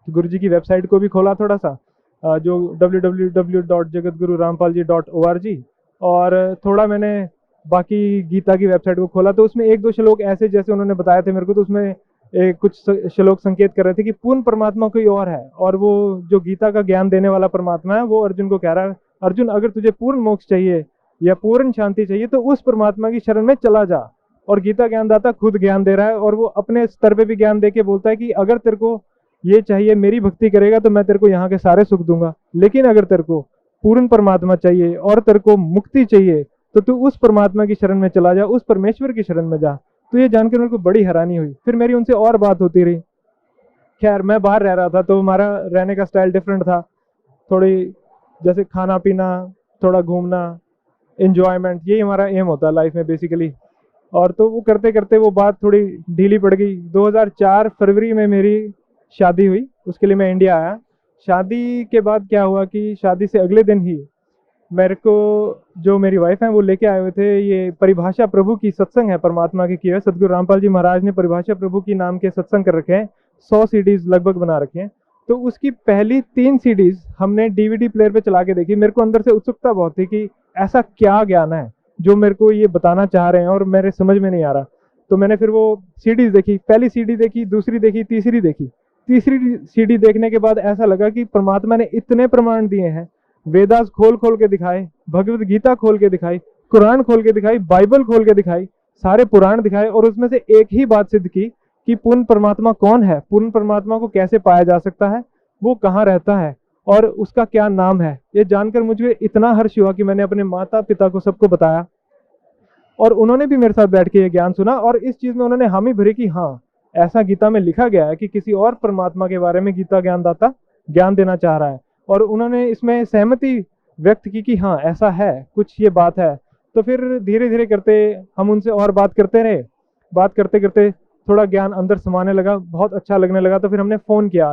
गुरु जी की वेबसाइट को भी खोला थोड़ा सा, जो www.jagatgururampalji.org, और थोड़ा मैंने बाकी गीता की वेबसाइट को खोला। तो उसमें एक दो श्लोक ऐसे जैसे उन्होंने बताए थे मेरे को, तो उसमें कुछ श्लोक संकेत कर रहे थे कि पूर्ण परमात्मा कोई और है, और वो जो गीता का ज्ञान देने वाला परमात्मा है वो अर्जुन को कह रहा है, अर्जुन अगर तुझे पूर्ण मोक्ष चाहिए या पूर्ण शांति चाहिए तो उस परमात्मा की शरण में चला जा। और गीता ज्ञानदाता खुद ज्ञान दे रहा है, और वो अपने स्तर पे भी ज्ञान दे के बोलता है कि अगर तेरे को ये चाहिए, मेरी भक्ति करेगा तो मैं तेरे को यहाँ के सारे सुख दूंगा, लेकिन अगर तेरे को पूर्ण परमात्मा चाहिए और तेरे को मुक्ति चाहिए तो तू उस परमात्मा की शरण में चला जा, उस परमेश्वर की शरण में जा। तो ये जानकर मेरे को बड़ी हैरानी हुई। फिर मेरी उनसे और बात होती रही। खैर, मैं बाहर रह रहा था तो हमारा रहने का स्टाइल डिफरेंट था, थोड़ी जैसे खाना पीना, थोड़ा घूमना, एंजॉयमेंट, यही हमारा एम होता है लाइफ में बेसिकली। और तो वो करते करते वो बात थोड़ी ढीली पड़ गई। 2004 फरवरी में मेरी शादी हुई, उसके लिए मैं इंडिया आया। शादी के बाद क्या हुआ कि शादी से अगले दिन ही मेरे को जो मेरी वाइफ है वो लेके आए हुए थे, ये परिभाषा प्रभु की सत्संग है परमात्मा के किए हुए। सदगुरु रामपाल जी महाराज ने परिभाषा प्रभु की नाम के सत्संग कर रखे हैं, 100 सीडीज लगभग बना रखे हैं। तो उसकी पहली 3 सीडीज हमने डीवीडी प्लेयर पे चला के देखी। मेरे को अंदर से उत्सुकता बहुत थी कि ऐसा क्या ज्ञान है जो मेरे को ये बताना चाह रहे हैं और मेरे समझ में नहीं आ रहा। तो मैंने फिर वो सीडीज देखी, पहली सीडी देखी, दूसरी देखी, तीसरी देखी। तीसरी सीडी देखने के बाद ऐसा लगा कि परमात्मा ने इतने प्रमाण दिए हैं, वेदास खोल खोल के दिखाए, भगवत गीता खोल के दिखाई, कुरान खोल के दिखाई, बाइबल खोल के दिखाई, सारे पुराण दिखाए, और उसमें से एक ही बात सिद्ध की कि पूर्ण परमात्मा कौन है, पूर्ण परमात्मा को कैसे पाया जा सकता है, वो कहाँ रहता है और उसका क्या नाम है। ये जानकर मुझे इतना हर्ष हुआ कि मैंने अपने माता पिता को सबको बताया, और उन्होंने भी मेरे साथ बैठ के ये ज्ञान सुना, और इस चीज में उन्होंने हामी भरी कि हाँ, ऐसा गीता में लिखा गया है कि किसी और परमात्मा के बारे में गीता ज्ञानदाता ज्ञान देना चाह रहा है। और उन्होंने इसमें सहमति व्यक्त की कि हाँ, ऐसा है, कुछ ये बात है। तो फिर धीरे धीरे करते हम उनसे और बात करते रहे। बात करते करते थोड़ा ज्ञान अंदर समाने लगा, बहुत अच्छा लगने लगा। तो फिर हमने फ़ोन किया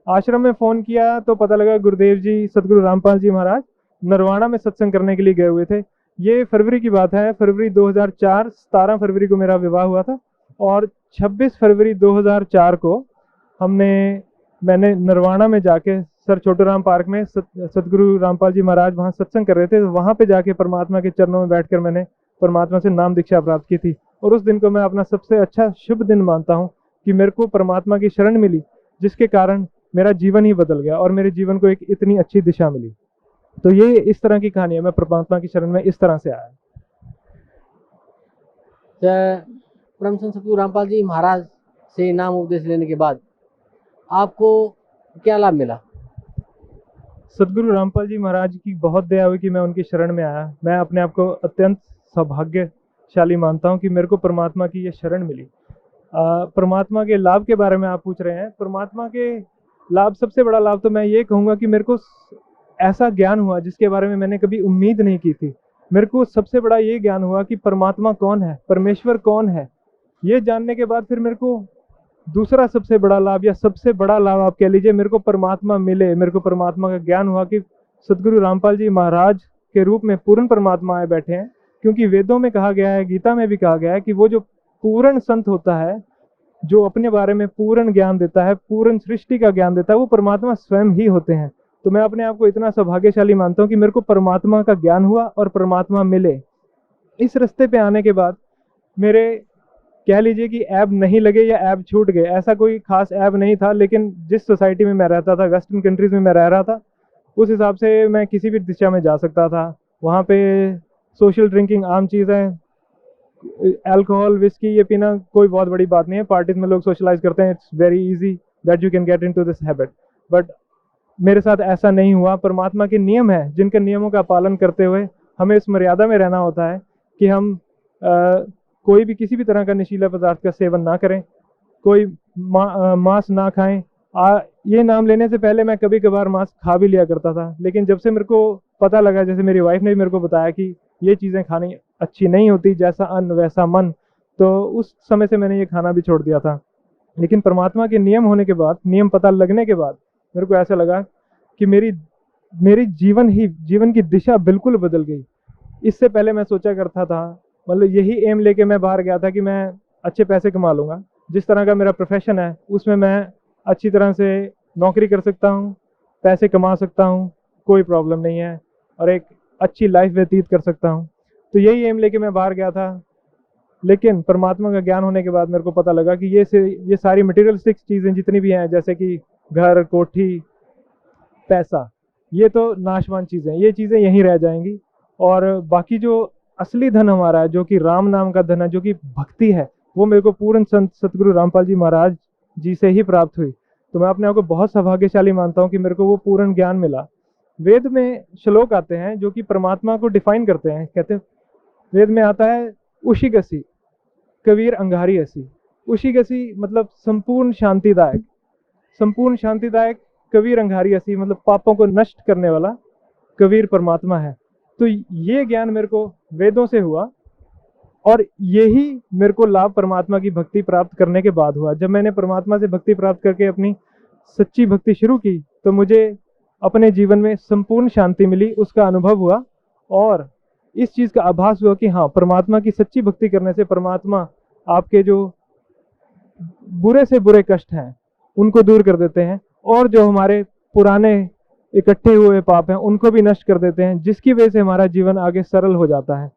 आश्रम में फ़ोन किया तो पता लगा गुरुदेव जी, सदगुरु रामपाल जी महाराज नरवाना में सत्संग करने के लिए गए हुए थे। ये फरवरी की बात है, फरवरी 2004, 17 फरवरी को मेरा विवाह हुआ था, और 26 फरवरी 2004 को मैंने नरवाना में जाके सर छोटूराम पार्क में सदगुरु रामपाल जी महाराज वहाँ सत्संग कर रहे थे, तो वहाँ पे जाके परमात्मा के चरणों में बैठकर मैंने परमात्मा से नाम दीक्षा प्राप्त की थी। और उस दिन को मैं अपना सबसे अच्छा शुभ दिन मानता हूँ कि मेरे को परमात्मा की शरण मिली, जिसके कारण मेरा जीवन ही बदल गया और मेरे जीवन को एक इतनी अच्छी दिशा मिली। तो ये इस तरह की कहानी है, मैं परमात्मा की शरण में इस तरह से आया। परम संत सदगुरु रामपाल जी महाराज से नाम उपदेश लेने के बाद आपको क्या लाभ मिला? सदगुरु रामपाल जी महाराज की बहुत दया हुई कि मैं उनकी शरण में आया। मैं अपने आप को अत्यंत सौभाग्यशाली मानता हूं कि मेरे को परमात्मा की ये शरण मिली। परमात्मा के लाभ के बारे में आप पूछ रहे हैं। परमात्मा के लाभ, सबसे बड़ा लाभ तो मैं ये कहूँगा कि मेरे को ऐसा ज्ञान हुआ जिसके बारे में मैंने कभी उम्मीद नहीं की थी। मेरे को सबसे बड़ा ये ज्ञान हुआ कि परमात्मा कौन है, परमेश्वर कौन है। ये जानने के बाद फिर मेरे को दूसरा सबसे बड़ा लाभ, या सबसे बड़ा लाभ आप कह लीजिए, मेरे को परमात्मा मिले। मेरे को परमात्मा का ज्ञान हुआ कि सदगुरु रामपाल जी महाराज के रूप में पूर्ण परमात्मा आए बैठे हैं। क्योंकि वेदों में कहा गया है, गीता में भी कहा गया है कि वो जो पूर्ण संत होता है, जो अपने बारे में पूर्ण ज्ञान देता है, पूर्ण सृष्टि का ज्ञान देता है, वो परमात्मा स्वयं ही होते हैं। तो मैं अपने आप को इतना सौभाग्यशाली मानता हूँ कि मेरे को परमात्मा का ज्ञान हुआ और परमात्मा मिले। इस रास्ते पे आने के बाद मेरे, कह लीजिए कि ऐब नहीं लगे या ऐब छूट गए, ऐसा कोई खास ऐब नहीं था। लेकिन जिस सोसाइटी में मैं रहता था, वेस्टर्न कंट्रीज में मैं रह रहा था, उस हिसाब से मैं किसी भी दिशा में जा सकता था। वहाँ पे सोशल ड्रिंकिंग आम चीज़ है, अल्कोहल, विस्की ये पीना कोई बहुत बड़ी बात नहीं है। पार्टीज में लोग सोशलाइज करते हैं, it's very easy that you can get into this habit. But मेरे साथ ऐसा नहीं हुआ। परमात्मा के नियम है, जिनके नियमों का पालन करते हुए हमें इस मर्यादा में रहना होता है कि हम कोई भी किसी भी तरह का नशीला पदार्थ का सेवन ना करें, कोई मांस ना खाएं। ये नाम लेने से पहले मैं कभी कभार मांस खा भी लिया करता था, लेकिन जब से मेरे को पता लगा, जैसे मेरी वाइफ ने भी मेरे को बताया कि ये चीज़ें खानी अच्छी नहीं होती, जैसा अन्न वैसा मन, तो उस समय से मैंने ये खाना भी छोड़ दिया था। लेकिन परमात्मा के नियम होने के बाद, नियम पता लगने के बाद मेरे को ऐसा लगा कि मेरी जीवन की दिशा बिल्कुल बदल गई। इससे पहले मैं सोचा करता था, मतलब यही एम लेके मैं बाहर गया था कि मैं अच्छे पैसे कमा लूँगा, जिस तरह का मेरा प्रोफेशन है उसमें मैं अच्छी तरह से नौकरी कर सकता हूँ, पैसे कमा सकता हूँ, कोई प्रॉब्लम नहीं है, और एक अच्छी लाइफ व्यतीत कर सकता हूँ। तो यही एम लेके मैं बाहर गया था। लेकिन परमात्मा का ज्ञान होने के बाद मेरे को पता लगा कि ये सारी मटेरियलिस्टिक चीज़ें जितनी भी हैं, जैसे कि घर, कोठी, पैसा, ये तो नाशवान चीज़ें, ये चीज़ें यहीं रह जाएंगी। और बाकी जो असली धन हमारा है, जो कि राम नाम का धन है, जो कि भक्ति है, वो मेरे को पूर्ण संत सतगुरु रामपाल जी महाराज जी से ही प्राप्त हुई। तो मैं अपने आप को बहुत सौभाग्यशाली मानता हूँ कि मेरे को वो पूर्ण ज्ञान मिला। वेद में श्लोक आते हैं जो कि परमात्मा को डिफाइन करते हैं। कहते हैं, वेद में आता है उशिगसी कबीर अंगारी असी। उशिगसी मतलब संपूर्ण शांतिदायक, संपूर्ण शांतिदायक कबीर अंगारी असी मतलब पापों को नष्ट करने वाला कबीर परमात्मा है। तो ये ज्ञान मेरे को वेदों से हुआ, और यही मेरे को लाभ परमात्मा की भक्ति प्राप्त करने के बाद हुआ। जब मैंने परमात्मा से भक्ति प्राप्त करके अपनी सच्ची भक्ति शुरू की, तो मुझे अपने जीवन में संपूर्ण शांति मिली, उसका अनुभव हुआ, और इस चीज़ का आभास हुआ कि हाँ, परमात्मा की सच्ची भक्ति करने से परमात्मा आपके जो बुरे से बुरे कष्ट हैं उनको दूर कर देते हैं, और जो हमारे पुराने इकट्ठे हुए पाप हैं उनको भी नष्ट कर देते हैं, जिसकी वजह से हमारा जीवन आगे सरल हो जाता है।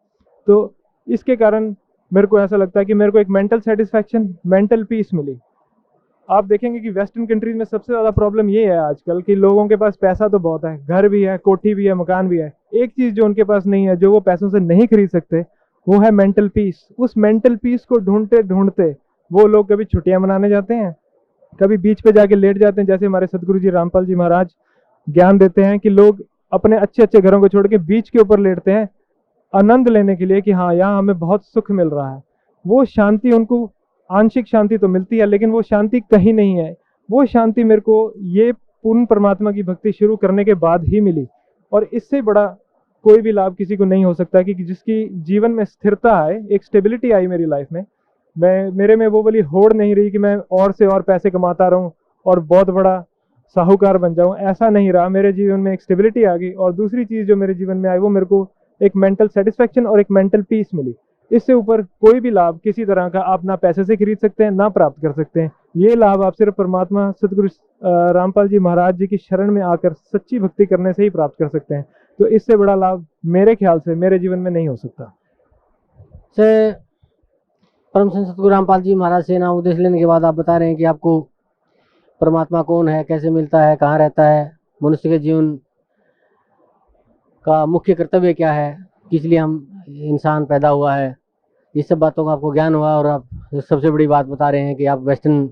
तो इसके कारण मेरे को ऐसा लगता है कि मेरे को एक मेंटल सेटिस्फैक्शन, मेंटल पीस मिली। आप देखेंगे कि वेस्टर्न कंट्रीज में सबसे ज़्यादा प्रॉब्लम ये है आजकल कि लोगों के पास पैसा तो बहुत है, घर भी है, कोठी भी है, मकान भी है। एक चीज़ जो उनके पास नहीं है, जो वो पैसों से नहीं खरीद सकते, वो है मेंटल पीस। उस मेंटल पीस को ढूंढते ढूंढते वो लोग कभी छुट्टियां मनाने जाते हैं, कभी बीच पे जाके लेट जाते हैं। जैसे हमारे सतगुरु जी रामपाल जी महाराज ज्ञान देते हैं कि लोग अपने अच्छे अच्छे घरों को छोड़ के बीच के ऊपर लेटते हैं आनंद लेने के लिए कि हाँ, यहाँ हमें बहुत सुख मिल रहा है। वो शांति उनको, आंशिक शांति तो मिलती है, लेकिन वो शांति कहीं नहीं है। वो शांति मेरे को ये पूर्ण परमात्मा की भक्ति शुरू करने के बाद ही मिली, और इससे बड़ा कोई भी लाभ किसी को नहीं हो सकता कि जिसकी जीवन में स्थिरता आए, एक स्टेबिलिटी आई मेरी लाइफ में। मेरे में वो वाली होड़ नहीं रही कि मैं और से और पैसे कमाता रहूं और बहुत बड़ा साहूकार बन जाऊं, ऐसा नहीं रहा। मेरे जीवन में एक स्टेबिलिटी आ गई, और दूसरी चीज़ जो मेरे जीवन में आई वो मेरे को एक मेंटल सेटिस्फैक्शन और एक मेंटल पीस मिली। इससे ऊपर कोई भी लाभ किसी तरह का आप ना पैसे से खरीद सकते हैं, ना प्राप्त कर सकते हैं। ये लाभ आप सिर्फ परमात्मा सतगुरु रामपाल जी महाराज जी की शरण में आकर सच्ची भक्ति करने से ही प्राप्त कर सकते हैं। तो इससे बड़ा लाभ मेरे ख्याल से मेरे जीवन में नहीं हो सकता। से परम संत सतगुरु रामपाल जी महाराज से नाम उपदेश लेने के बाद आप बता रहे हैं कि आपको परमात्मा कौन है, कैसे मिलता है, कहाँ रहता है, मनुष्य के जीवन का मुख्य कर्तव्य क्या है, किस लिए हम इंसान पैदा हुआ है, ये सब बातों का आपको ज्ञान हुआ। और आप सबसे बड़ी बात बता रहे हैं कि आप वेस्टर्न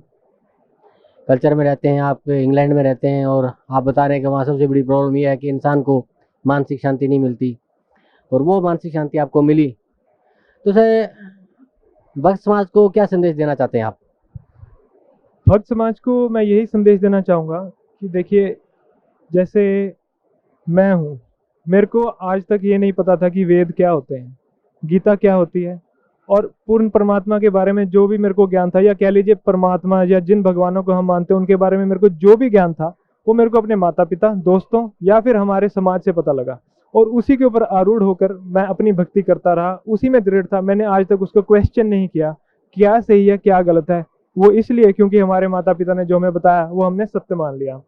कल्चर में रहते हैं, आप इंग्लैंड में रहते हैं, और आप बता रहे हैं कि वहाँ सबसे बड़ी प्रॉब्लम ये है कि इंसान को मानसिक शांति नहीं मिलती, और वो मानसिक शांति आपको मिली। तो सर, भक्त समाज को क्या संदेश देना चाहते हैं आप? भक्त समाज को मैं यही संदेश देना चाहूँगा कि देखिए, जैसे मैं हूँ, मेरे को आज तक ये नहीं पता था कि वेद क्या होते हैं, गीता क्या होती है, और पूर्ण परमात्मा के बारे में जो भी मेरे को ज्ञान था, या कह लीजिए परमात्मा या जिन भगवानों को हम मानते हैं उनके बारे में मेरे को जो भी ज्ञान था, वो मेरे को अपने माता पिता, दोस्तों या फिर हमारे समाज से पता लगा, और उसी के ऊपर आरूढ़ होकर मैं अपनी भक्ति करता रहा, उसी में दृढ़ था। मैंने आज तक उसको क्वेश्चन नहीं किया क्या सही है क्या गलत है। वो इसलिए क्योंकि हमारे माता पिता ने जो हमें बताया वो हमने सत्य मान लिया।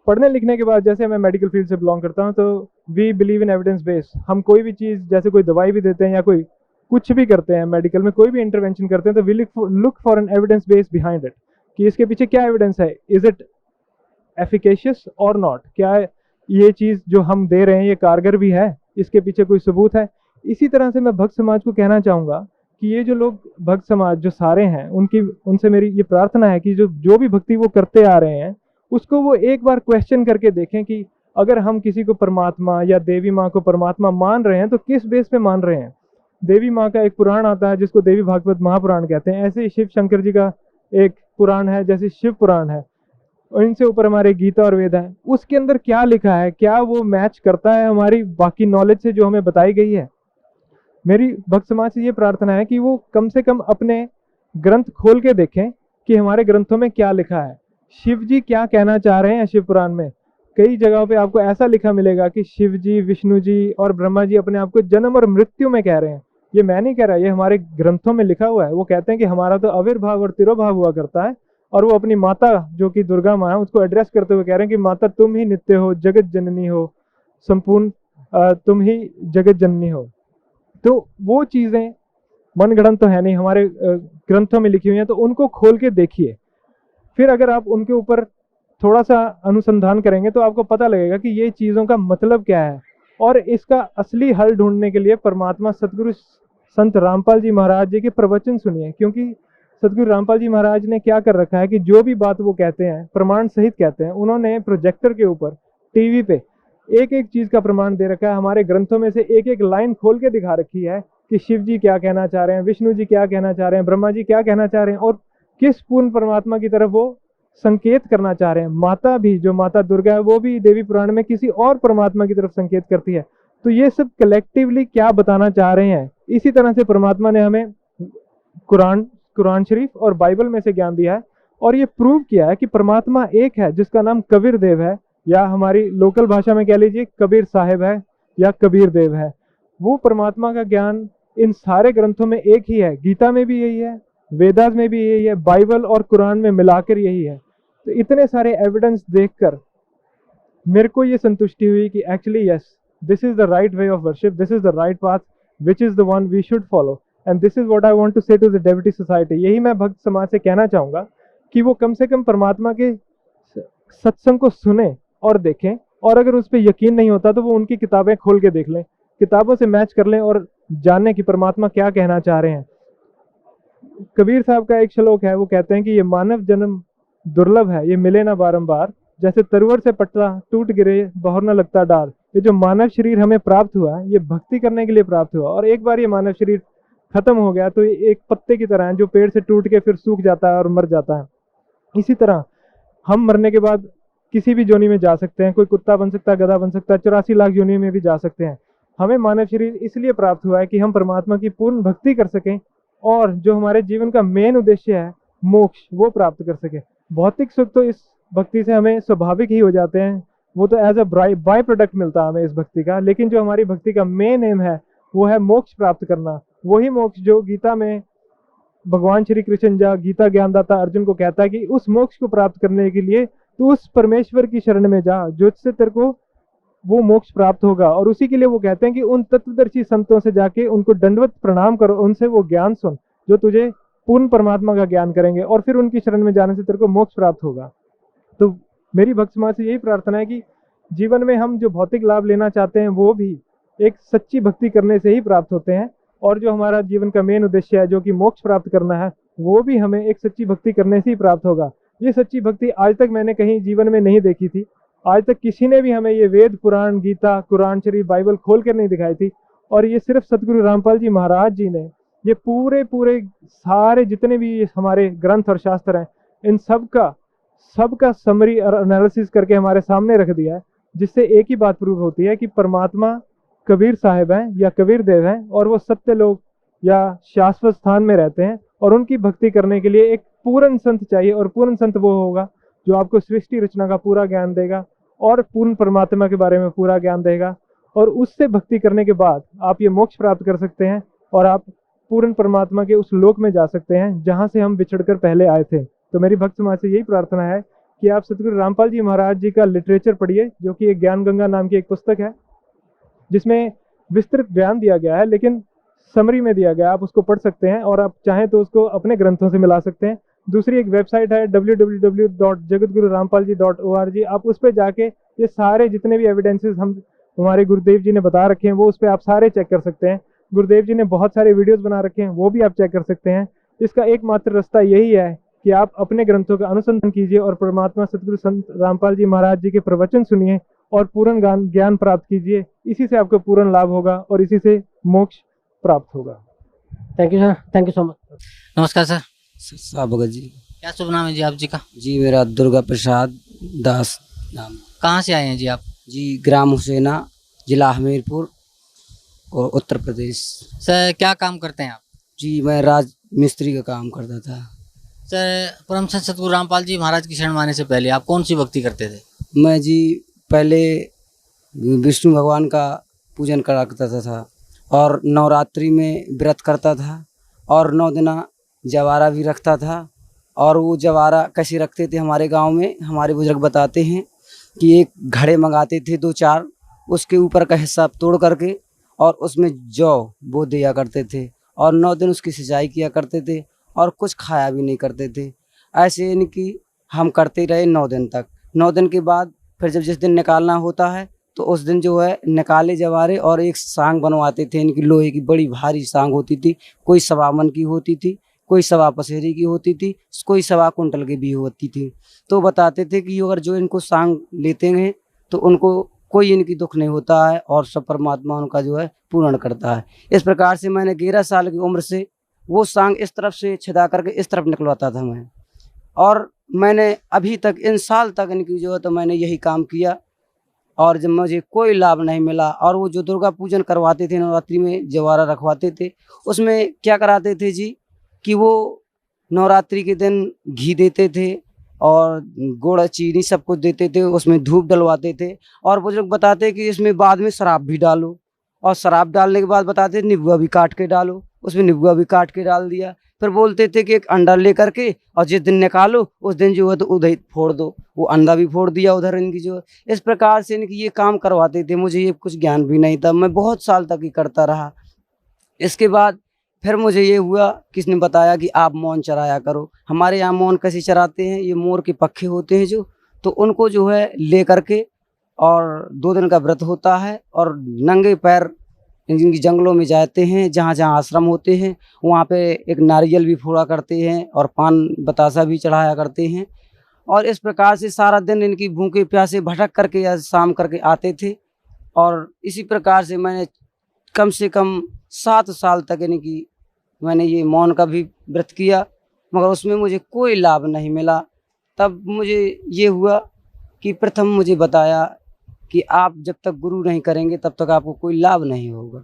पढ़ने लिखने के बाद, जैसे मैं मेडिकल फील्ड से बिलोंग करता हूँ, तो we believe in evidence base. हम कोई भी चीज़, जैसे कोई दवाई भी देते हैं या कोई कुछ भी करते हैं मेडिकल में, कोई भी इंटरवेंशन करते हैं, तो we look for an evidence base behind it, कि इसके पीछे क्या एविडेंस है, इज इट एफिकेशियस और नॉट, क्या ये चीज़ जो हम दे रहे हैं ये कारगर भी है, इसके पीछे कोई सबूत है। इसी तरह से मैं भक्त समाज को कहना चाहूँगा कि ये जो लोग भक्त समाज जो सारे हैं, उनसे मेरी ये प्रार्थना है कि जो भी भक्ति वो करते आ रहे हैं, उसको वो एक बार क्वेश्चन करके देखें कि अगर हम किसी को परमात्मा या देवी माँ को परमात्मा मान रहे हैं तो किस बेस पे मान रहे हैं। देवी माँ का एक पुराण आता है जिसको देवी भागवत महापुराण कहते हैं, ऐसे ही शिव शंकर जी का एक पुराण है जैसे शिव पुराण है, और इनसे ऊपर हमारे गीता और वेद है। उसके अंदर क्या लिखा है, क्या वो मैच करता है हमारी बाकी नॉलेज से जो हमें बताई गई है? मेरी भक्त समाज से ये प्रार्थना है कि वो कम से कम अपने ग्रंथ खोल के देखें कि हमारे ग्रंथों में क्या लिखा है, शिव जी क्या कहना चाह रहे हैं। शिव पुराण में कई जगहों पे आपको ऐसा लिखा मिलेगा कि शिव जी, विष्णु जी और ब्रह्मा जी अपने आप को जन्म और मृत्यु में कह रहे हैं। ये मैं नहीं कह रहा, ये हमारे ग्रंथों में लिखा हुआ है। वो कहते हैं कि हमारा तो आविर्भाव और तिरोभाव हुआ करता है, और वो अपनी माता जो कि दुर्गा माँ है उसको एड्रेस करते हुए कह रहे हैं कि माता तुम ही नित्य हो, जगत जननी हो, संपूर्ण तुम ही जगत जननी हो। तो वो चीजें मनगढ़ंत तो है नहीं, हमारे ग्रंथों में लिखी हुई हैं, तो उनको खोल के देखिए। फिर अगर आप उनके ऊपर थोड़ा सा अनुसंधान करेंगे तो आपको पता लगेगा कि ये चीज़ों का मतलब क्या है। और इसका असली हल ढूंढने के लिए परमात्मा सतगुरु संत रामपाल जी महाराज जी के प्रवचन सुनिए, क्योंकि सतगुरु रामपाल जी महाराज ने क्या कर रखा है कि जो भी बात वो कहते हैं प्रमाण सहित कहते हैं। उन्होंने प्रोजेक्टर के ऊपर, टीवी पे एक एक चीज का प्रमाण दे रखा है। हमारे ग्रंथों में से एक एक लाइन खोल के दिखा रखी है कि शिव जी क्या कहना चाह रहे हैं, विष्णु जी क्या कहना चाह रहे हैं, ब्रह्मा जी क्या कहना चाह रहे हैं, और किस पूर्ण परमात्मा की तरफ वो संकेत करना चाह रहे हैं। माता भी, जो माता दुर्गा है, वो भी देवी पुराण में किसी और परमात्मा की तरफ संकेत करती है। तो ये सब कलेक्टिवली क्या बताना चाह रहे हैं। इसी तरह से परमात्मा ने हमें कुरान शरीफ और बाइबल में से ज्ञान दिया है, और ये प्रूव किया है कि परमात्मा एक है जिसका नाम कबीर देव है, या हमारी लोकल भाषा में कह लीजिए कबीर साहिब है या कबीर देव है। वो परमात्मा का ज्ञान इन सारे ग्रंथों में एक ही है। गीता में भी यही है, वेदास में भी यही है, बाइबल और कुरान में मिलाकर यही है। तो इतने सारे एविडेंस देखकर मेरे को ये संतुष्टि हुई कि actually yes, this is the right way of worship, this is the right path which is the one we should follow, and this is what I want to say to the deity society. यही मैं भक्त समाज से कहना चाहूंगा कि वो कम से कम परमात्मा के सत्संग को सुने और देखें, और अगर उस पर यकीन नहीं होता तो वो उनकी किताबें खोल के देख लें, किताबों से मैच कर लें और जानें कि परमात्मा क्या कहना चाह रहे हैं। कबीर साहब का एक श्लोक है, वो कहते हैं कि ये मानव जन्म दुर्लभ है, ये मिले ना बारंबार, जैसे तरवर से पट्टा टूट गिरे बहुर न लगता डार। ये जो मानव शरीर हमें प्राप्त हुआ है, ये भक्ति करने के लिए प्राप्त हुआ, और एक बार ये मानव शरीर खत्म हो गया तो ये एक पत्ते की तरह है जो पेड़ से टूट के फिर सूख जाता है और मर जाता है। इसी तरह हम मरने के बाद किसी भी योनि में जा सकते हैं, कोई कुत्ता बन सकता है, गधा बन सकता है, 84 लाख योनि में भी जा सकते हैं। हमें मानव शरीर इसलिए प्राप्त हुआ है कि हम परमात्मा की पूर्ण भक्ति कर सकें, और जो हमारे जीवन का मेन उद्देश्य है मोक्ष, वो प्राप्त कर सके। भौतिक सुख तो इस भक्ति से हमें स्वाभाविक ही हो जाते हैं, वो तो एज अ बाय प्रोडक्ट मिलता है हमें इस भक्ति का। लेकिन जो हमारी भक्ति का मेन एम है वो है मोक्ष प्राप्त करना। वही मोक्ष जो गीता में भगवान श्री कृष्ण जा गीता ज्ञानदाता अर्जुन को कहता है कि उस मोक्ष को प्राप्त करने के लिए तू उस परमेश्वर की शरण में जा जिससे तेरे को वो मोक्ष प्राप्त होगा। और उसी के लिए वो कहते हैं कि उन तत्वदर्शी संतों से जाके उनको दंडवत प्रणाम करो, उनसे वो ज्ञान सुन जो तुझे पूर्ण परमात्मा का ज्ञान करेंगे, और फिर उनकी शरण में जाने से तेरे को मोक्ष प्राप्त होगा। तो मेरी भक्त समाज से यही प्रार्थना है कि जीवन में हम जो भौतिक लाभ लेना चाहते हैं वो भी एक सच्ची भक्ति करने से ही प्राप्त होते हैं, और जो हमारा जीवन का मेन उद्देश्य है जो कि मोक्ष प्राप्त करना है, वो भी हमें एक सच्ची भक्ति करने से ही प्राप्त होगा। ये सच्ची भक्ति आज तक मैंने कहीं जीवन में नहीं देखी थी। आज तक किसी ने भी हमें ये वेद पुराण, गीता, कुरान शरीफ, बाइबल खोल कर नहीं दिखाई थी। और ये सिर्फ सतगुरु रामपाल जी महाराज जी ने ये पूरे सारे जितने भी हमारे ग्रंथ और शास्त्र हैं, इन सबका समरी और एनालिसिस करके हमारे सामने रख दिया है, जिससे एक ही बात प्रूव होती है कि परमात्मा कबीर साहिब हैं या कबीर देव हैं, और वो सत्य लोग या शाश्वत स्थान में रहते हैं। और उनकी भक्ति करने के लिए एक पूर्ण संत चाहिए, और पूर्ण संत वो होगा जो आपको सृष्टि रचना का पूरा ज्ञान देगा और पूर्ण परमात्मा के बारे में पूरा ज्ञान देगा, और उससे भक्ति करने के बाद आप ये मोक्ष प्राप्त कर सकते हैं, और आप पूर्ण परमात्मा के उस लोक में जा सकते हैं जहाँ से हम बिछड़कर पहले आए थे। तो मेरी भक्त समाज से यही प्रार्थना है कि आप सतगुरु रामपाल जी महाराज जी का लिटरेचर पढ़िए, जो कि एक ज्ञान गंगा नाम की एक पुस्तक है, जिसमें विस्तृत ज्ञान दिया गया है लेकिन समरी में दिया गया। आप उसको पढ़ सकते हैं, और आप चाहें तो उसको अपने ग्रंथों से मिला सकते हैं। दूसरी एक वेबसाइट है www.jagatgururampalji.org। आप उस पर जाके ये सारे जितने भी एविडेंसेस हमारे गुरुदेव जी ने बता रखे हैं, वो उस पर आप सारे चेक कर सकते हैं। गुरुदेव जी ने बहुत सारे वीडियोस बना रखे हैं, वो भी आप चेक कर सकते हैं। इसका एकमात्र रास्ता यही है कि आप अपने ग्रंथों का अनुसंधान कीजिए और परमात्मा सतगुरु संत रामपाल जी महाराज जी के प्रवचन सुनिए और पूर्ण ज्ञान प्राप्त कीजिए। इसी से आपको पूर्ण लाभ होगा और इसी से मोक्ष प्राप्त होगा। Thank you sir, thank you so much. नमस्कार सर, साहब भगत जी। क्या शुभ नाम है जी आप जी का? जी मेरा दुर्गा प्रसाद दास नाम। कहाँ से आए हैं जी आप? जी ग्राम हुसैना, जिला हमीरपुर और उत्तर प्रदेश। सर क्या काम करते हैं आप? जी मैं राज मिस्त्री का काम करता था। सर परम संत सतगुरु रामपाल जी महाराज की शरण में आने से पहले आप कौन सी भक्ति करते थे? मैं जी पहले विष्णु भगवान का पूजन करा करता था और नवरात्रि में व्रत करता था और 9 दिन जवारा भी रखता था। और वो जवारा कैसे रखते थे, हमारे गांव में हमारे बुजुर्ग बताते हैं कि एक घड़े मंगाते थे 2-4, उसके ऊपर का हिस्सा तोड़ करके और उसमें जौ बो दिया करते थे और 9 दिन उसकी सिंचाई किया करते थे और कुछ खाया भी नहीं करते थे। ऐसे इनकी हम करते रहे 9 दिन तक। 9 दिन के बाद फिर जब जिस दिन निकालना होता है तो उस दिन जो है निकाले जवारे और एक सांग बनवाते थे। इनकी लोहे की बड़ी भारी सांग होती थी, कोई 1.25 मन की होती थी, कोई 1.25 पसेरी की होती थी, कोई 1.25 कुंटल की भी होती थी। तो बताते थे कि अगर जो इनको सांग लेते हैं तो उनको कोई इनकी दुख नहीं होता है और सब परमात्मा उनका जो है पूर्ण करता है। इस प्रकार से मैंने 11 साल की उम्र से वो सांग इस तरफ से छिदा करके इस तरफ निकलवाता था मैं। और मैंने अभी तक इन साल तक इनकी जो है तो मैंने यही काम किया और जब मुझे कोई लाभ नहीं मिला। और वो जो दुर्गा पूजन करवाते थे, नवरात्रि में जवारा रखवाते थे, उसमें क्या कराते थे जी कि वो नवरात्रि के दिन घी देते थे और गुड़ चीनी सब कुछ देते थे, उसमें धूप डलवाते थे और बुजुर्ग बताते कि इसमें बाद में शराब भी डालो और शराब डालने के बाद बताते निबुआ भी काट के डालो, उसमें निबुआ भी काट के डाल दिया। फिर बोलते थे कि एक अंडा ले करके और जिस दिन निकालो उस दिन जो है तो उधर फोड़ दो। वो अंडा भी फोड़ दिया उधर इनकी जो है। इस प्रकार से इनकी ये काम करवाते थे। मुझे ये कुछ ज्ञान भी नहीं था, मैं बहुत साल तक ही करता रहा। इसके बाद फिर मुझे ये हुआ, किसने बताया कि आप मौन चराया करो। हमारे यहाँ मौन कैसे चराते हैं, ये मोर के पक्खे होते हैं जो, तो उनको जो है ले करके और 2 दिन का व्रत होता है और नंगे पैर इनकी जंगलों में जाते हैं, जहाँ जहाँ आश्रम होते हैं वहाँ पे एक नारियल भी फोड़ा करते हैं और पान बतासा भी चढ़ाया करते हैं। और इस प्रकार से सारा दिन इनकी भूखे प्यासे भटक करके या शाम करके आते थे। और इसी प्रकार से मैंने कम से कम 7 साल तक इनकी मैंने ये मौन का भी व्रत किया, मगर उसमें मुझे कोई लाभ नहीं मिला। तब मुझे ये हुआ कि प्रथम मुझे बताया कि आप जब तक गुरु नहीं करेंगे तब तक आपको कोई लाभ नहीं होगा।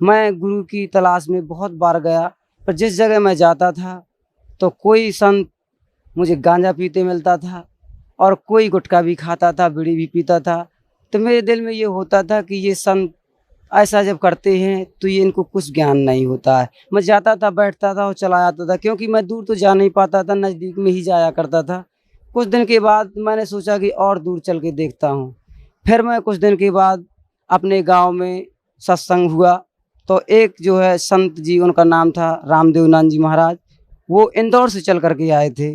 मैं गुरु की तलाश में बहुत बार गया, पर जिस जगह मैं जाता था तो कोई संत मुझे गांजा पीते मिलता था और कोई गुटखा भी खाता था, बीड़ी भी पीता था। तो मेरे दिल में ये होता था कि ये संत ऐसा जब करते हैं तो ये इनको कुछ ज्ञान नहीं होता है। मैं जाता था, बैठता था और चला आता था, क्योंकि मैं दूर तो जा नहीं पाता था, नज़दीक में ही जाया करता था। कुछ दिन के बाद मैंने सोचा कि और दूर चल के देखता हूँ। फिर मैं कुछ दिन के बाद अपने गांव में सत्संग हुआ तो एक जो है संत जी, उनका नाम था रामदेवनाथ जी महाराज, वो इंदौर से चल करके आए थे।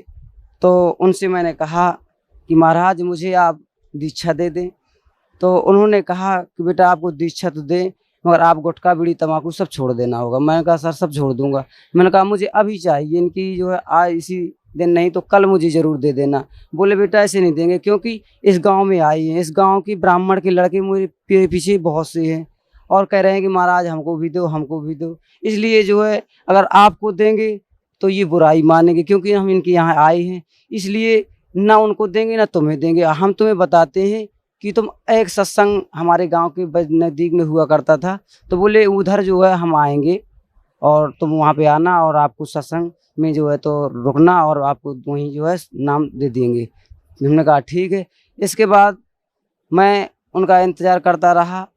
तो उनसे मैंने कहा कि महाराज मुझे आप दीक्षा दे दें। तो उन्होंने कहा कि बेटा आपको दीक्षा तो दें, मगर आप गुटखा बीड़ी तम्बाकू सब छोड़ देना होगा। मैंने कहा सर सब छोड़ दूंगा। मैंने कहा मुझे अभी चाहिए, इनकी जो है आज इसी दिन नहीं तो कल मुझे ज़रूर दे देना। बोले बेटा ऐसे नहीं देंगे, क्योंकि इस गांव में आई हैं, इस गांव की ब्राह्मण के लड़के मेरे पीछे बहुत से हैं और कह रहे हैं कि महाराज हमको भी दो, हमको भी दो। इसलिए जो है अगर आपको देंगे तो ये बुराई मानेंगे, क्योंकि हम इनके यहाँ आए हैं, इसलिए ना उनको देंगे ना तुम्हें देंगे। हम तुम्हें बताते हैं कि तुम एक सत्संग हमारे गांव के नज़दीक में हुआ करता था, तो बोले उधर जो है हम आएंगे और तुम वहाँ पे आना और आपको सत्संग में जो है तो रुकना और आपको वहीं जो है नाम दे देंगे। हमने कहा ठीक है। इसके बाद मैं उनका इंतज़ार करता रहा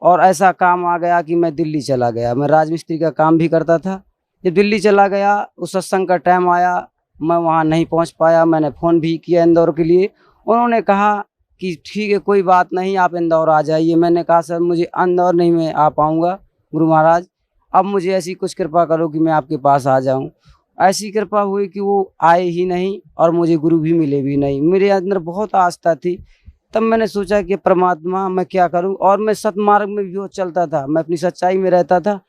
और ऐसा काम आ गया कि मैं दिल्ली चला गया। मैं राजमिस्त्री का काम भी करता था। जब दिल्ली चला गया, उस सत्संग का टाइम आया, मैं वहाँ नहीं पहुँच पाया। मैंने फ़ोन भी किया इंदौर के लिए, उन्होंने कहा कि ठीक है कोई बात नहीं, आप इंदौर आ जाइए। मैंने कहा सर मुझे इंदौर नहीं मैं आ पाऊँगा गुरु महाराज, अब मुझे ऐसी कुछ कृपा करो कि मैं आपके पास आ जाऊँ। ऐसी कृपा हुई कि वो आए ही नहीं और मुझे गुरु भी मिले भी नहीं। मेरे अंदर बहुत आस्था थी। तब मैंने सोचा कि परमात्मा मैं क्या करूं, और मैं सतमार्ग में भी चलता था, मैं अपनी सच्चाई में रहता था।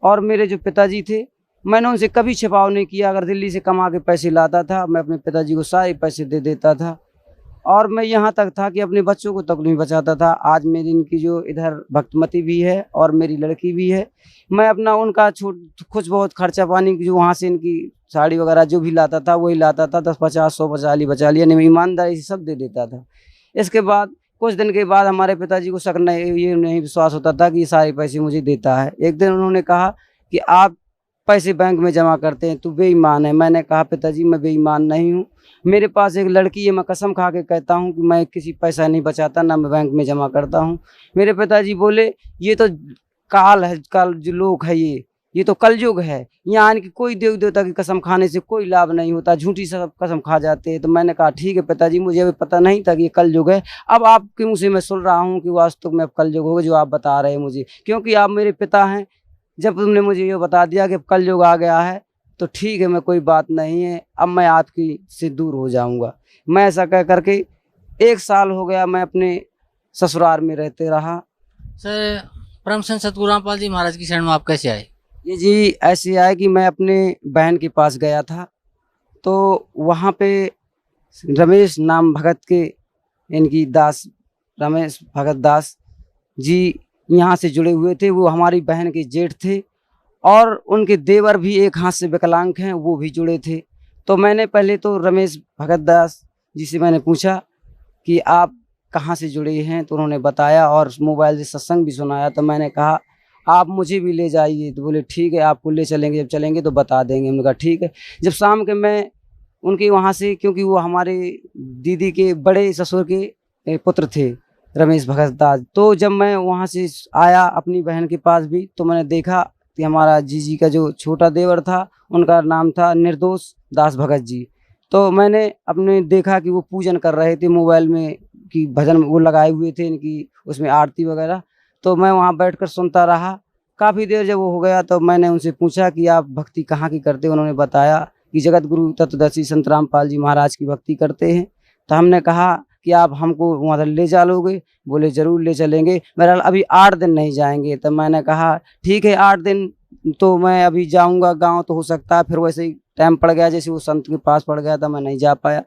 और मेरे जो पिताजी थे मैंने उनसे कभी छिपाव नहीं किया। अगर दिल्ली से कमा के पैसे लाता था मैं अपने पिताजी को सारे पैसे दे देता था। और मैं यहाँ तक था कि अपने बच्चों को तक नहीं बचाता था। आज मेरी इनकी जो इधर भक्तमती भी है और मेरी लड़की भी है, मैं अपना उनका कुछ बहुत खर्चा पानी जो वहाँ से इनकी साड़ी वगैरह जो भी लाता था वही लाता था, 10-50 100 बचा लिया नहीं, मैं ईमानदारी से सब दे देता था। इसके बाद कुछ दिन के बाद हमारे पिताजी को शक नहीं, ये नहीं विश्वास होता था कि ये सारे पैसे मुझे देता है। एक दिन उन्होंने कहा कि आप पैसे बैंक में जमा करते हैं, तू बेईमान है। मैंने कहा पिताजी मैं बेईमान नहीं हूँ, मेरे पास एक लड़की है, मैं कसम खा के कहता हूँ कि मैं किसी पैसा नहीं बचाता, ना मैं बैंक में जमा करता हूँ। मेरे पिताजी बोले ये तो काल है, काल जो लोग है, ये तो कलयुग है, यहाँ की कोई देव देवता की कसम खाने से कोई लाभ नहीं होता, झूठी सब कसम खा जाते हैं। तो मैंने कहा ठीक है पिताजी, मुझे अभी पता नहीं था कि ये कलयुग है, अब आपके मुँह से मैं सुन रहा हूँ कि वास्तव में अब कलयुग होगा जो आप बता रहे हैं मुझे, क्योंकि आप मेरे पिता हैं। जब तुमने मुझे ये बता दिया कि कलयुग आ गया है तो ठीक है, मैं कोई बात नहीं है, अब मैं आपकी से दूर हो जाऊंगा। मैं ऐसा कह करके 1 साल हो गया मैं अपने ससुराल में रहते रहा। सर, परम संत सतगुरु रामपाल जी महाराज की शरण में आप कैसे आए? ये जी ऐसे आए कि मैं अपने बहन के पास गया था, तो वहाँ पे रमेश नाम भगत के, इनकी दास रमेश भगत दास जी यहाँ से जुड़े हुए थे। वो हमारी बहन के जेठ थे और उनके देवर भी एक हाथ से विकलांग हैं, वो भी जुड़े थे। तो मैंने पहले तो रमेश भगत दास जी से मैंने पूछा कि आप कहाँ से जुड़े हैं, तो उन्होंने बताया और मोबाइल से सत्संग भी सुनाया। तो मैंने कहा आप मुझे भी ले जाइए, तो बोले ठीक है आपको ले चलेंगे, जब चलेंगे तो बता देंगे। हमने कहा ठीक है। जब शाम के मैं उनके वहाँ से, क्योंकि वो हमारे दीदी के बड़े ससुर के पुत्र थे रमेश भगत दास, तो जब मैं वहाँ से आया अपनी बहन के पास भी, तो मैंने देखा कि हमारा जीजी का जो छोटा देवर था उनका नाम था निर्दोष दास भगत जी। तो मैंने अपने देखा कि वो पूजन कर रहे थे, मोबाइल में कि भजन वो लगाए हुए थे इनकी, उसमें आरती वगैरह। तो मैं वहाँ बैठकर सुनता रहा। काफ़ी देर जब वो हो गया तो मैंने उनसे पूछा कि आप भक्ति कहाँ की करते हो। उन्होंने बताया कि जगत गुरु तत्वदर्शी संत रामपाल जी महाराज की भक्ति करते हैं। तो हमने कहा कि आप हमको वहाँ ले चलोगे? बोले ज़रूर ले चलेंगे। बहरहाल अभी 8 दिन नहीं जाएंगे। तो मैंने कहा ठीक है 8 दिन तो मैं अभी जाऊँगा गाँव, तो हो सकता है फिर वैसे ही टाइम पड़ गया, जैसे वो संत के पास पड़ गया था, मैं नहीं जा पाया।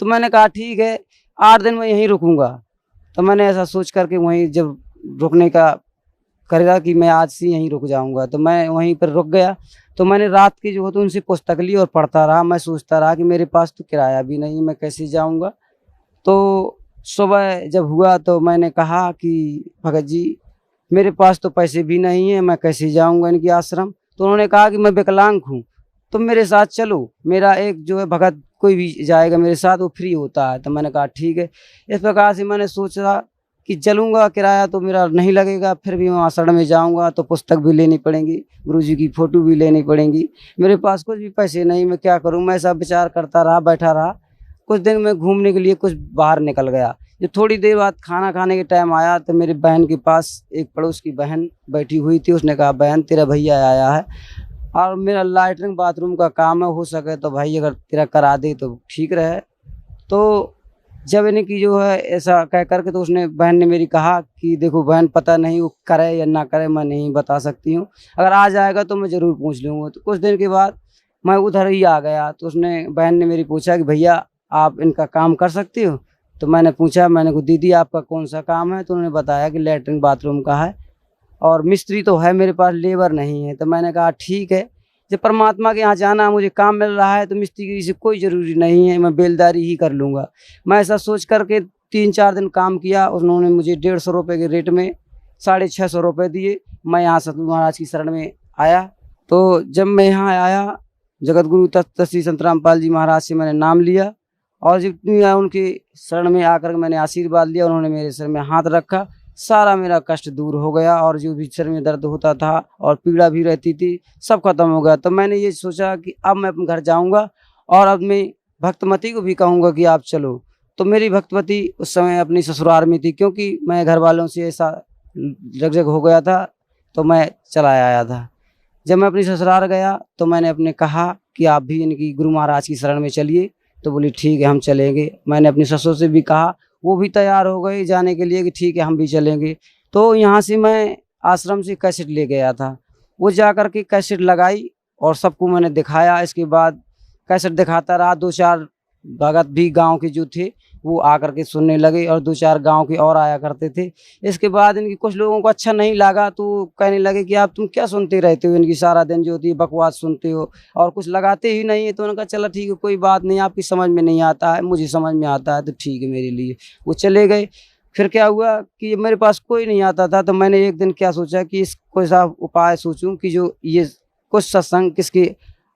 तो मैंने कहा ठीक है 8 दिन मैं यहीं रुकूँगा। तो मैंने ऐसा सोच करके वहीं जब रुकने का करेगा कि मैं आज से यहीं रुक जाऊंगा, तो मैं वहीं पर रुक गया। तो मैंने रात की जो होती उनसे पुस्तक ली और पढ़ता रहा। मैं सोचता रहा कि मेरे पास तो किराया भी नहीं, मैं कैसे जाऊंगा। तो सुबह जब हुआ तो मैंने कहा कि भगत जी मेरे पास तो पैसे भी नहीं है, मैं कैसे जाऊंगा इनके आश्रम। तो उन्होंने कहा कि मैं विकलांग हूँ, तुम मेरे साथ चलो, मेरा एक जो है भगत कोई भी जाएगा मेरे साथ, वो फ्री होता है। तो मैंने कहा ठीक है। इस प्रकार से मैंने सोचा कि चलूँगा, किराया तो मेरा नहीं लगेगा, फिर भी मैं आश्रम में जाऊँगा तो पुस्तक भी लेनी पड़ेंगी, गुरुजी की फ़ोटो भी लेनी पड़ेंगी, मेरे पास कुछ भी पैसे नहीं, मैं क्या करूँ। मैं ऐसा विचार करता रहा, बैठा रहा। कुछ दिन मैं घूमने के लिए कुछ बाहर निकल गया। जब थोड़ी देर बाद खाना खाने के टाइम आया तो मेरी बहन के पास एक पड़ोस की बहन बैठी हुई थी। उसने कहा बहन तेरा भैया आया है और मेरा लैट्रिन बाथरूम का काम है, हो सके तो भाई अगर तेरा करा दे तो ठीक रहे। तो जब इनकी जो है ऐसा कह करके, तो उसने बहन ने मेरी कहा कि देखो बहन पता नहीं वो करे या ना करे, मैं नहीं बता सकती हूँ, अगर आ जाएगा तो मैं ज़रूर पूछ लूँगा। तो कुछ दिन के बाद मैं उधर ही आ गया। तो उसने बहन ने मेरी पूछा कि भैया आप इनका काम कर सकती हो। तो मैंने पूछा, मैंने कहा दीदी आपका कौन सा काम है। तो उन्होंने बताया कि लैट्रिन बाथरूम का है और मिस्त्री तो है मेरे पास, लेबर नहीं है। तो मैंने कहा ठीक है, जब परमात्मा के यहाँ जाना मुझे काम मिल रहा है तो मिस्त्री से कोई ज़रूरी नहीं है, मैं बेलदारी ही कर लूँगा। मैं ऐसा सोच करके 3-4 दिन काम किया। उन्होंने मुझे 150 रुपये के रेट में 650 रुपये दिए। मैं यहाँ सतगुरु महाराज की शरण में आया। तो जब मैं यहाँ आया, जगत गुरु तत्वदर्शी संत रामपाल जी महाराज से मैंने नाम लिया और जितनी उनके शरण में आकर मैंने आशीर्वाद लिया, उन्होंने मेरे सिर में हाथ रखा, सारा मेरा कष्ट दूर हो गया और जो भी सिर में दर्द होता था और पीड़ा भी रहती थी सब खत्म हो गया। तो मैंने ये सोचा कि अब मैं अपने घर जाऊंगा और अब मैं भक्तमती को भी कहूँगा कि आप चलो। तो मेरी भक्तमती उस समय अपनी ससुराल में थी, क्योंकि मैं घर वालों से ऐसा जग हो गया था तो मैं चला आया था। जब मैं अपनी ससुराल गया तो मैंने अपने कहा कि आप भी इनकी गुरु महाराज की शरण में चलिए। तो बोली ठीक है हम चलेंगे। मैंने अपनी ससुर से भी कहा, वो भी तैयार हो गई जाने के लिए कि ठीक है हम भी चलेंगे। तो यहाँ से मैं आश्रम से कैसेट ले गया था, वो जा कर के कैसेट लगाई और सबको मैंने दिखाया। इसके बाद कैसेट दिखाता रहा। 2-4 भगत भी गांव के जो थे वो आकर के सुनने लगे और 2-4 गांव के और आया करते थे। इसके बाद इनकी कुछ लोगों को अच्छा नहीं लगा तो कहने लगे कि आप तुम क्या सुनते रहते हो, इनकी सारा दिन जो होती है बकवास सुनते हो और कुछ लगाते ही नहीं है। तो उन्होंने कहा चलो ठीक है कोई बात नहीं, आपकी समझ में नहीं आता है, मुझे समझ में आता है तो ठीक है मेरे लिए। वो चले गए। फिर क्या हुआ कि मेरे पास कोई नहीं आता था तो मैंने एक दिन क्या सोचा कि इस कोई सा उपाय सोचूं कि जो ये कुछ सत्संग किसके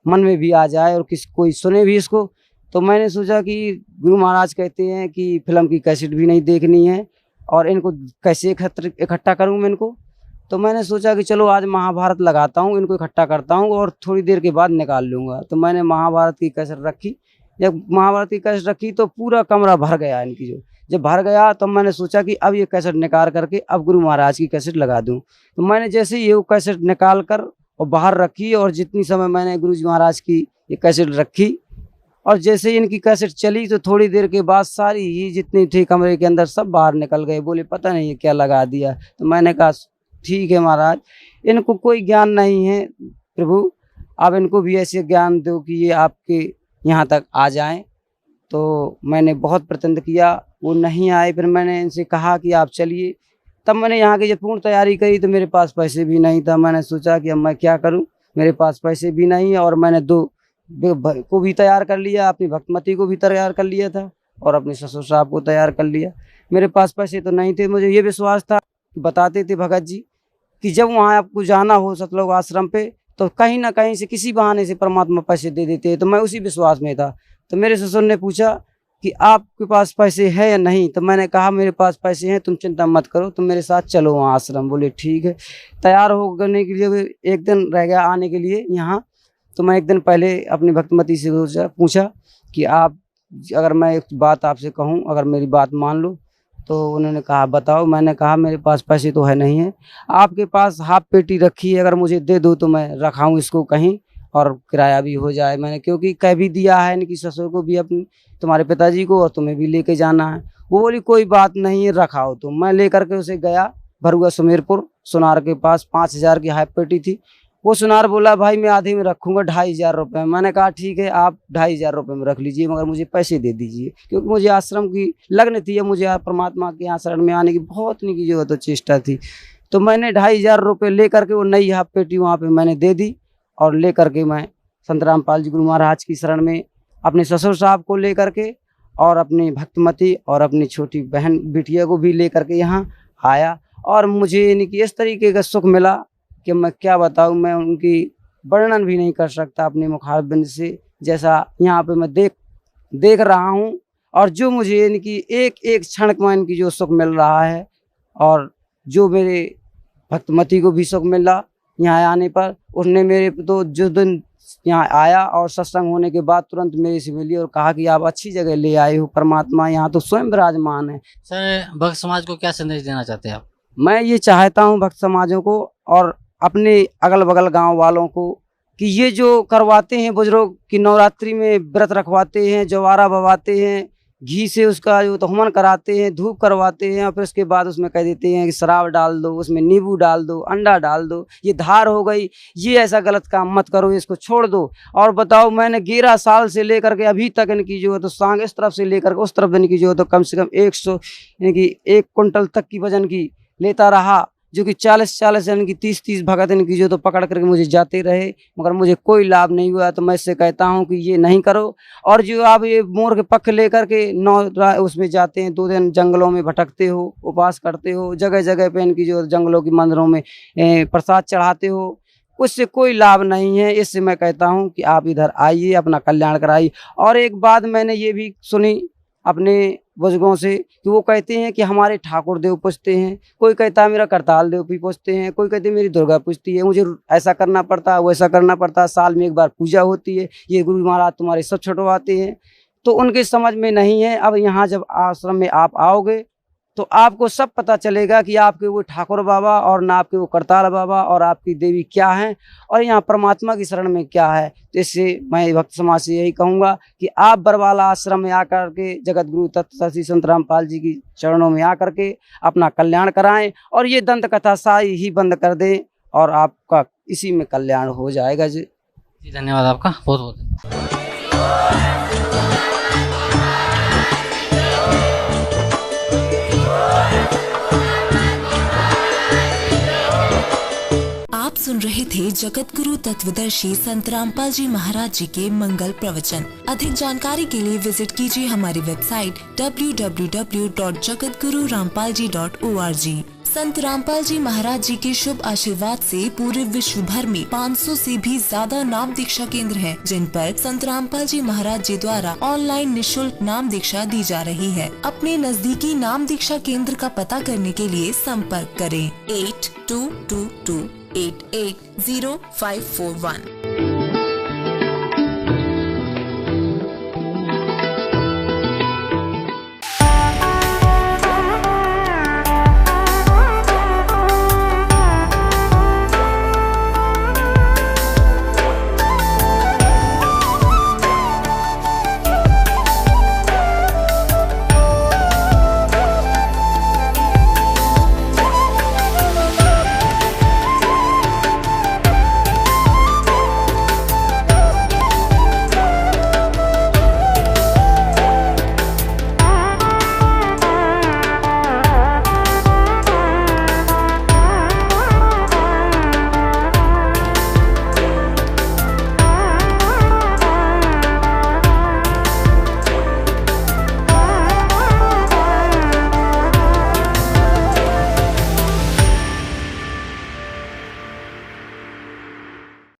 मन में भी आ जाए और कोई सुने भी इसको। तो मैंने सोचा कि गुरु महाराज कहते हैं कि फिल्म की कैसेट भी नहीं देखनी है और इनको कैसे इकट्ठा करूं मैं इनको। तो मैंने सोचा कि चलो आज महाभारत लगाता हूं, इनको इकट्ठा करता हूं और थोड़ी देर के बाद निकाल लूँगा। तो मैंने महाभारत की कैसेट रखी। जब महाभारत की कैसेट रखी तो पूरा कमरा भर गया इनकी। जब भर गया तो मैंने सोचा कि अब ये कैसेट निकाल करके अब गुरु महाराज की कैसेट लगा दूं। तो मैंने जैसे ही ये कैसेट निकाल कर और बाहर रखी और जितनी समय मैंने गुरु जी महाराज की ये कैसेट रखी और जैसे ही इनकी कैसेट चली तो थोड़ी देर के बाद सारी ही जितनी थी कमरे के अंदर सब बाहर निकल गए। बोले पता नहीं ये क्या लगा दिया। तो मैंने कहा ठीक है महाराज, इनको कोई ज्ञान नहीं है प्रभु, आप इनको भी ऐसे ज्ञान दो कि ये आपके यहाँ तक आ जाएं। तो मैंने बहुत प्रयत्न किया, वो नहीं आए। फिर मैंने इनसे कहा कि आप चलिए। तब मैंने यहाँ की जब पूर्ण तैयारी करी तो मेरे पास पैसे भी नहीं था। मैंने सोचा कि अब मैं क्या करूँ, मेरे पास पैसे भी नहीं और मैंने 2 को भी तैयार कर लिया, अपनी भक्तमती को भी तैयार कर लिया था और अपने ससुर साहब को तैयार कर लिया। मेरे पास पैसे तो नहीं थे। मुझे ये विश्वास था, बताते थे भगत जी कि जब वहाँ आपको जाना हो सतलोक आश्रम पे तो कहीं ना कहीं से किसी बहाने से परमात्मा पैसे दे देते हैं। तो मैं उसी विश्वास में था। तो मेरे ससुर ने पूछा कि आपके पास पैसे हैं या नहीं। तो मैंने कहा मेरे पास पैसे हैं, तुम चिंता मत करो, तुम मेरे साथ चलो वहाँ आश्रम। बोले ठीक है। तैयार होने के लिए एक दिन रह गया आने के लिए यहाँ। तो मैं एक दिन पहले अपनी भक्तमती से पूछा कि आप अगर मैं एक बात आपसे कहूँ, अगर मेरी बात मान लो। तो उन्होंने कहा बताओ। मैंने कहा मेरे पास पैसे तो है नहीं है, आपके पास हाफ पेटी रखी है, अगर मुझे दे दो तो मैं रखाऊँ इसको कहीं और किराया भी हो जाए। मैंने क्योंकि कह भी दिया है इनकी ससुर को भी, अपनी तुम्हारे पिताजी को, और तुम्हें भी लेके जाना है। वो बोली कोई बात नहीं है, रखाओ। तो मैं लेकर के उसे गया भरुआ सुमेरपुर सुनार के पास। 5000 की हाफ पेटी थी। वो सुनार बोला भाई मैं आधे में रखूँगा 2500 रुपये। मैंने कहा ठीक है आप 2500 रुपये में रख लीजिए, मगर मुझे पैसे दे दीजिए, क्योंकि मुझे आश्रम की लगन थी, मुझे परमात्मा के यहाँ शरण में आने की बहुत नहीं की जो तो चेष्टा थी। तो मैंने 2500 रुपये ले करके वो नई हाफ पेटी वहाँ पर मैंने दे दी और ले करके मैं संत रामपाल जी गुरु महाराज की शरण में अपने ससुर साहब को ले करके और अपनी भक्तमती और अपनी छोटी बहन बिटिया को भी ले करके यहाँ आया। और मुझे इनकी इस तरीके का सुख मिला कि मैं क्या बताऊँ, मैं उनकी वर्णन भी नहीं कर सकता अपने मुखारबिंद से। जैसा यहाँ पे मैं देख रहा हूँ और जो मुझे इनकी एक एक क्षण में इनकी जो सुख मिल रहा है और जो मेरे भक्तमती को भी सुख मिला यहाँ आने पर। उसने मेरे तो जिस दिन यहाँ आया और सत्संग होने के बाद तुरंत मेरे से मिली और कहा कि आप अच्छी जगह ले आए हो, परमात्मा यहाँ तो स्वयं विराजमान है। सर भक्त समाज को क्या संदेश देना चाहते हैं आप? मैं ये चाहता हूँ भक्त समाजों को और अपने अगल बगल गांव वालों को कि ये जो करवाते हैं बुजुर्ग की नवरात्रि में व्रत रखवाते हैं, जवारा बवाते हैं, घी से उसका जो तो हवन कराते हैं, धूप करवाते हैं और फिर उसके बाद उसमें कह देते हैं कि शराब डाल दो, उसमें नींबू डाल दो, अंडा डाल दो, ये धार हो गई, ये ऐसा गलत काम मत करो, इसको छोड़ दो। और बताओ मैंने 11 साल से लेकर के अभी तक इनकी जो है तो सांग इस तरफ से लेकर के उस तरफ इनकी जो है तो कम से कम 100 इनकी 1 कुंटल तक की वजन की लेता रहा, जो कि 40 इनकी 30 भगत इनकी जो तो पकड़ करके मुझे जाते रहे, मगर मुझे कोई लाभ नहीं हुआ। तो मैं इससे कहता हूं कि ये नहीं करो। और जो आप ये मोर के पक्ष लेकर के उसमें जाते हैं, 2 दिन जंगलों में भटकते हो, उपवास करते हो, जगह जगह पे इनकी जो जंगलों की मंदिरों में प्रसाद चढ़ाते हो, उससे कोई लाभ नहीं है। इससे मैं कहता हूँ कि आप इधर आइए, अपना कल्याण कराइए। और एक बात मैंने ये भी सुनी अपने बुजुर्गों से कि वो कहते हैं कि हमारे ठाकुर देव पूछते हैं, कोई कहता है मेरा करताल देव भी पूछते हैं, कोई कहते हैं मेरी दुर्गा पूछती है, मुझे ऐसा करना पड़ता है वैसा करना पड़ता है, साल में 1 बार पूजा होती है, ये गुरु महाराज तुम्हारे सब छुटवाते हैं। तो उनके समझ में नहीं है। अब यहाँ जब आश्रम में आप आओगे तो आपको सब पता चलेगा कि आपके वो ठाकुर बाबा और ना आपके वो करताल बाबा और आपकी देवी क्या है और यहाँ परमात्मा की शरण में क्या है। तो इससे मैं भक्त समाज से यही कहूँगा कि आप बरवाला आश्रम में आकर के जगत गुरु तत्व श्री संत रामपाल जी की चरणों में आकर के अपना कल्याण कराएं और ये दंत कथा साई ही बंद कर दें और आपका इसी में कल्याण हो जाएगा। जी धन्यवाद आपका बहुत बहुत। रहे थे जगत गुरु तत्वदर्शी संत रामपाल जी महाराज जी के मंगल प्रवचन। अधिक जानकारी के लिए विजिट कीजिए हमारी वेबसाइट www.jagatgururampalji.org। संत रामपाल जी महाराज जी के शुभ आशीर्वाद से पूरे विश्व भर में 500 से भी ज्यादा नाम दीक्षा केंद्र हैं, जिन पर संत रामपाल जी महाराज जी द्वारा ऑनलाइन निशुल्क नाम दीक्षा दी जा रही है। अपने नजदीकी नाम दीक्षा केंद्र का पता करने के लिए संपर्क करें 8222880541।